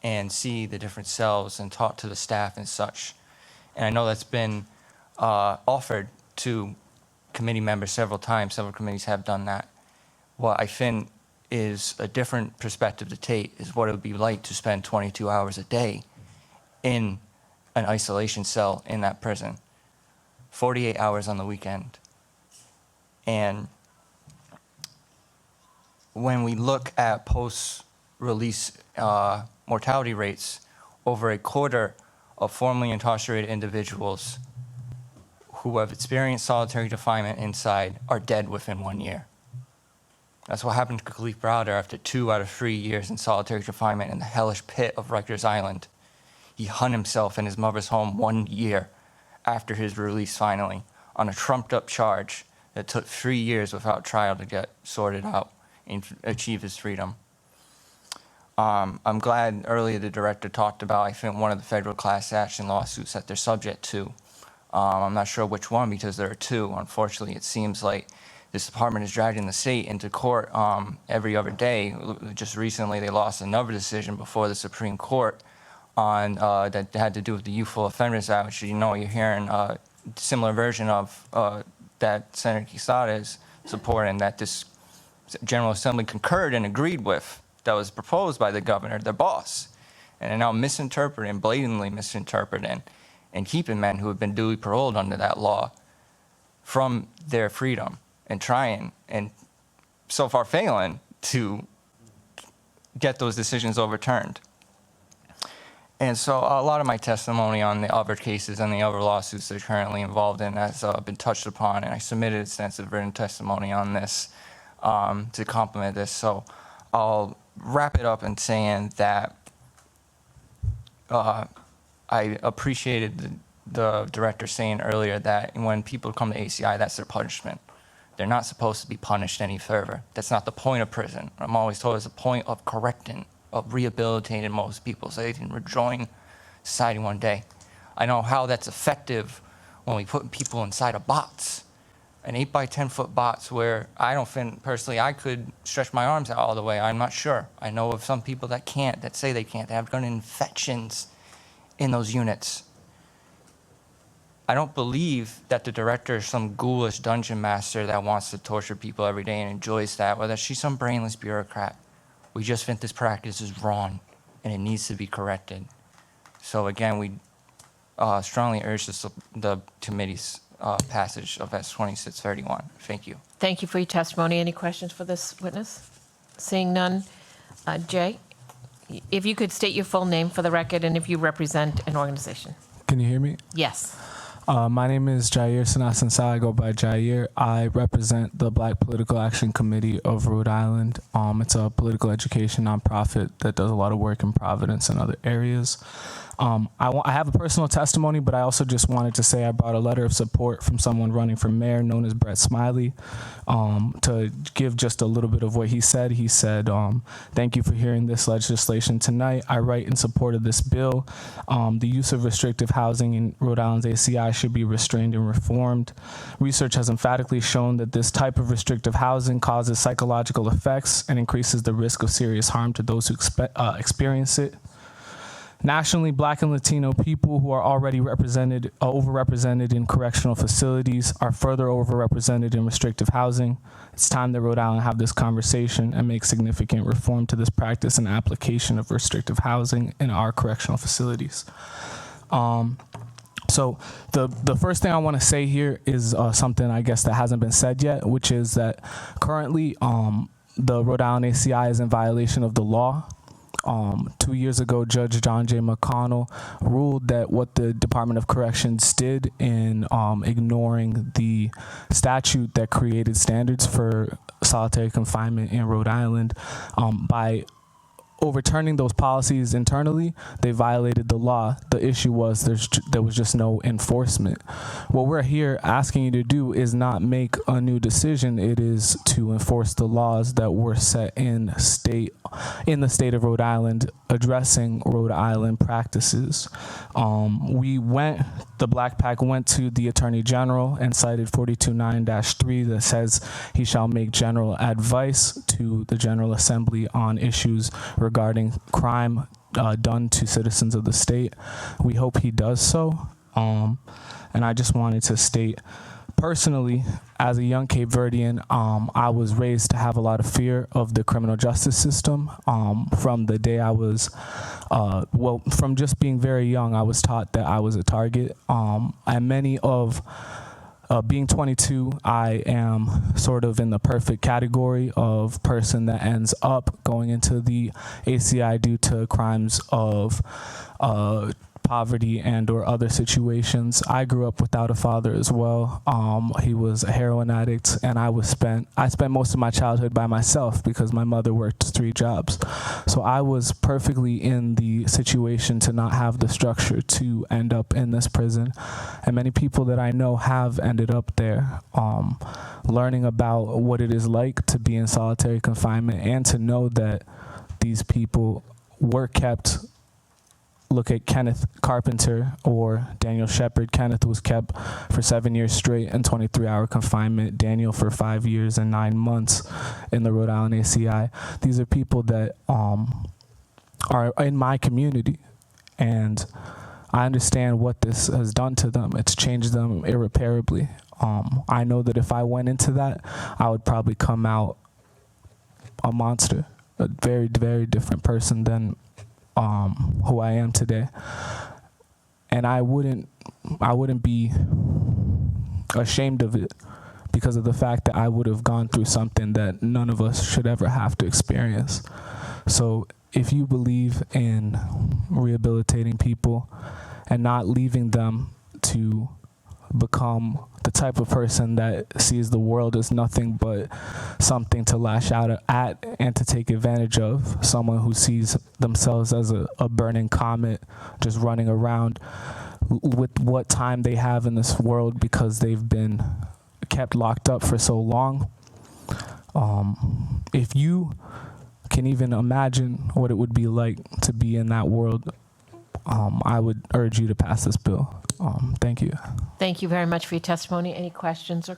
and see the different cells and talk to the staff and such. And I know that's been offered to committee members several times. Several committees have done that. What I think is a different perspective to take is what it would be like to spend 22 hours a day in an isolation cell in that prison, 48 hours on the weekend. And when we look at post-release mortality rates, over a quarter of formerly incarcerated individuals who have experienced solitary confinement inside are dead within 1 year. That's what happened to Khalif Browder after 2 out of 3 years in solitary confinement in the hellish pit of Rikers Island. He hung himself in his mother's home 1 year after his release finally, on a trumped-up charge that took 3 years without trial to get sorted out and achieve his freedom. I'm glad earlier the director talked about, I think, one of the federal class action lawsuits that they're subject to. I'm not sure which one because there are two. Unfortunately, it seems like this department is dragging the state into court every other day. Just recently, they lost another decision before the Supreme Court on that had to do with the Youthful Offenders Act, which you're hearing a similar version of that Senator Quezada is supporting, that this General Assembly concurred and agreed with, that was proposed by the governor, their boss, and are now misinterpreting, blatantly misinterpreting, and keeping men who have been duly paroled under that law from their freedom, and trying, and so far failing, to get those decisions overturned. And so a lot of my testimony on the other cases and the other lawsuits they're currently involved in has been touched upon, and I submitted extensive written testimony on this to complement this. So I'll wrap it up in saying that I appreciated the director saying earlier that when people come to ACI, that's their punishment. They're not supposed to be punished any further. That's not the point of prison. I'm always told it's the point of correcting, of rehabilitating most people so they can rejoin society one day. I know how that's effective when we put people inside of box, an 8 by 10 foot box where I don't think personally I could stretch my arms out all the way. I'm not sure. I know of some people that can't, that say they can't. They have gun infections in those units. I don't believe that the director is some ghoulish dungeon master that wants to torture people every day and enjoys that, or that she's some brainless bureaucrat. We just think this practice is wrong and it needs to be corrected. So again, we strongly urge the committee's passage of S2631. Thank you. Thank you for your testimony. Any questions for this witness? Seeing none. Jay, if you could state your full name for the record and if you represent an organization. Can you hear me? Yes. My name is Jair Sanasan. I go by Jair. I represent the Black Political Action Committee of Rhode Island. It's a political education nonprofit that does a lot of work in Providence and other areas. I have a personal testimony, but I also just wanted to say I brought a letter of support from someone running for mayor known as Brett Smiley to give just a little bit of what he said. He said, thank you for hearing this legislation tonight. I write in support of this bill. The use of restrictive housing in Rhode Island's ACI should be restrained and reformed. Research has emphatically shown that this type of restrictive housing causes psychological effects and increases the risk of serious harm to those who experience it. Nationally, Black and Latino people who are already overrepresented in correctional facilities are further overrepresented in restrictive housing. It's time that Rhode Island have this conversation and make significant reform to this practice and application of restrictive housing in our correctional facilities. So the first thing I want to say here is something I guess that hasn't been said yet, which is that currently the Rhode Island ACI is in violation of the law. 2 years ago, Judge John J. McConnell ruled that what the Department of Corrections did in ignoring the statute that created standards for solitary confinement in Rhode Island, by overturning those policies internally, they violated the law. The issue was there was just no enforcement. What we're here asking you to do is not make a new decision. It is to enforce the laws that were set in the state of Rhode Island addressing Rhode Island practices. The Black PAC went to the Attorney General and cited 429-3 that says he shall make general advice to the General Assembly on issues regarding crime done to citizens of the state. We hope he does so. And I just wanted to state, personally, as a young Cape Verdean, I was raised to have a lot of fear of the criminal justice system. From the day I was, from just being very young, I was taught that I was a target. And many of being 22, I am sort of in the perfect category of person that ends up going into the ACI due to crimes of poverty and or other situations. I grew up without a father as well. He was a heroin addict, and I spent most of my childhood by myself because my mother worked 3 jobs. So I was perfectly in the situation to not have the structure to end up in this prison. And many people that I know have ended up there, learning about what it is like to be in solitary confinement and to know that these people were kept. Look at Kenneth Carpenter or Daniel Shepard. Kenneth was kept for 7 years straight in 23-hour confinement. Daniel for 5 years and 9 months in the Rhode Island ACI. These are people that are in my community, and I understand what this has done to them. It's changed them irreparably. I know that if I went into that, I would probably come out a monster, a very, very different person than who I am today. And I wouldn't be ashamed of it because of the fact that I would have gone through something that none of us should ever have to experience. So if you believe in rehabilitating people and not leaving them to become the type of person that sees the world as nothing but something to lash out at and to take advantage of, someone who sees themselves as a burning comet just running around with what time they have in this world because they've been kept locked up for so long. If you can even imagine what it would be like to be in that world, I would urge you to pass this bill. Thank you. Thank you very much for your testimony. Any questions or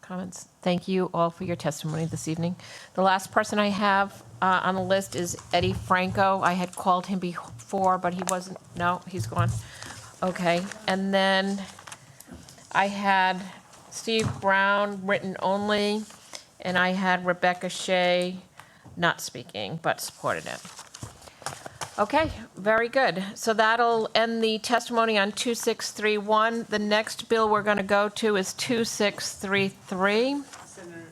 comments? Thank you all for your testimony this evening. The last person I have on the list is Eddie Franco. I had called him before, but he wasn't. No, he's gone. Okay. And then I had Steve Brown, written only, and I had Rebecca Shea, not speaking, but supported it. Okay, very good. So that'll end the testimony on 2631. The next bill we're going to go to is 2633. Senator,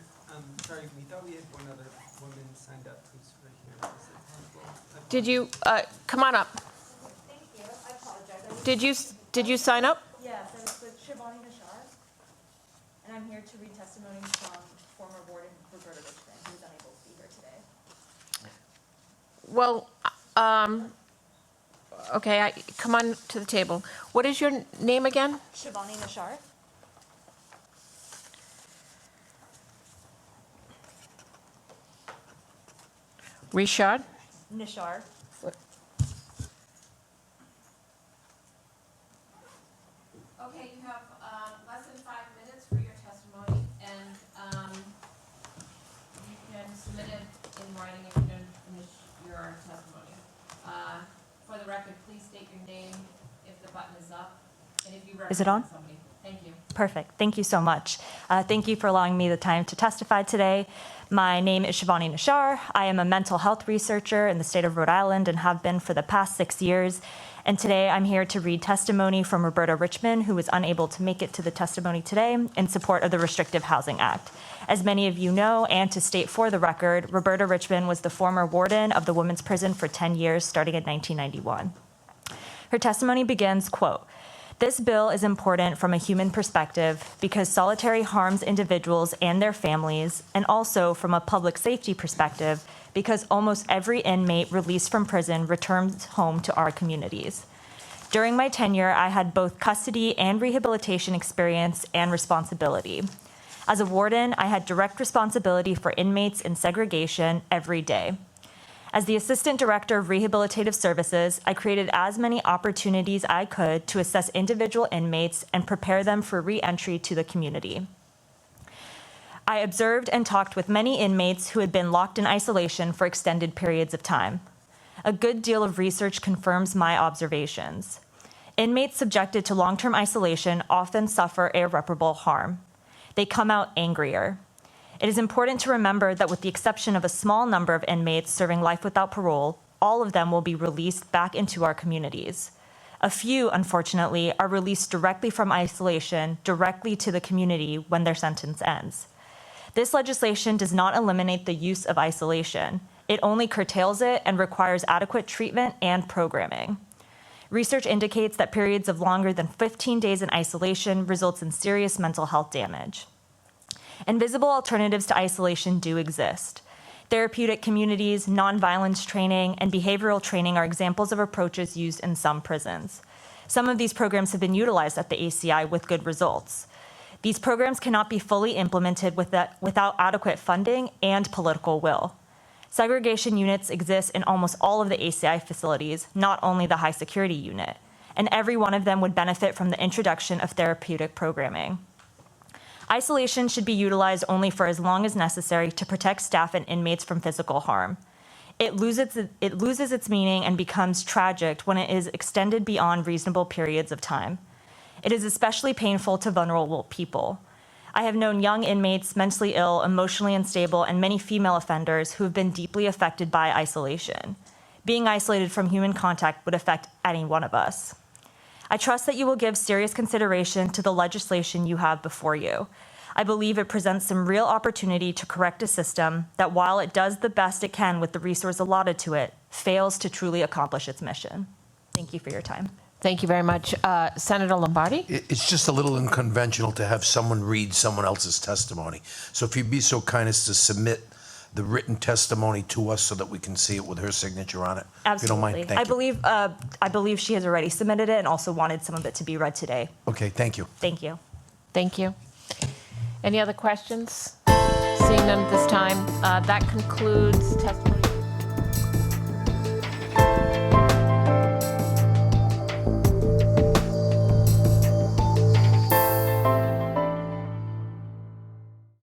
sorry, we thought we had one other woman signed up who's right here. Is it possible? Did you, come on up. Thank you, I apologize. Did you sign up? Yes, I was with Shivani Bashar, and I'm here to read testimony from former warden Roberta Richmond, who is unable to be here today. Well, Okay, come on to the table. What is your name again? Shivani Nashar. Rishad? Nishar. Okay, you have less than 5 minutes for your testimony, and you can submit it in writing if you don't finish your testimony. For the record, please state your name if the button is up, and if you Is it on? represent somebody. Thank you. Perfect. Thank you so much. Thank you for allowing me the time to testify today. My name is Shivani Nashar. I am a mental health researcher in the state of Rhode Island and have been for the past 6 years. And today I'm here to read testimony from Roberta Richmond, who was unable to make it to the testimony today, in support of the Restrictive Housing Act. As many of you know, and to state for the record, Roberta Richmond was the former warden of the women's prison for 10 years, starting in 1991. Her testimony begins, quote, "This bill is important from a human perspective because solitary harms individuals and their families, and also from a public safety perspective because almost every inmate released from prison returns home to our communities. During my tenure, I had both custody and rehabilitation experience and responsibility. As a warden, I had direct responsibility for inmates in segregation every day. As the Assistant Director of Rehabilitative Services, I created as many opportunities I could to assess individual inmates and prepare them for re-entry to the community. I observed and talked with many inmates who had been locked in isolation for extended periods of time. A good deal of research confirms my observations. Inmates subjected to long-term isolation often suffer irreparable harm. They come out angrier. It is important to remember that with the exception of a small number of inmates serving life without parole, all of them will be released back into our communities. A few, unfortunately, are released directly from isolation, directly to the community when their sentence ends. This legislation does not eliminate the use of isolation. It only curtails it and requires adequate treatment and programming. Research indicates that periods of longer than 15 days in isolation results in serious mental health damage. Invisible alternatives to isolation do exist. Therapeutic communities, nonviolence training, and behavioral training are examples of approaches used in some prisons. Some of these programs have been utilized at the ACI with good results. These programs cannot be fully implemented without adequate funding and political will. Segregation units exist in almost all of the ACI facilities, not only the high security unit, and every one of them would benefit from the introduction of therapeutic programming. Isolation should be utilized only for as long as necessary to protect staff and inmates from physical harm. It loses its meaning and becomes tragic when it is extended beyond reasonable periods of time. It is especially painful to vulnerable people. I have known young inmates, mentally ill, emotionally unstable, and many female offenders who have been deeply affected by isolation. Being isolated from human contact would affect any one of us. I trust that you will give serious consideration to the legislation you have before you. I believe it presents some real opportunity to correct a system that, while it does the best it can with the resource allotted to it, fails to truly accomplish its mission. Thank you for your time. Thank you very much. Senator Lombardi? It's just a little unconventional to have someone read someone else's testimony. So if you'd be so kind as to submit the written testimony to us so that we can see it with her signature on it. Absolutely. If you don't mind, thank you. I believe she has already submitted it and also wanted some of it to be read today. Okay, thank you. Thank you. Thank you. Any other questions? Seeing none at this time, that concludes testimony.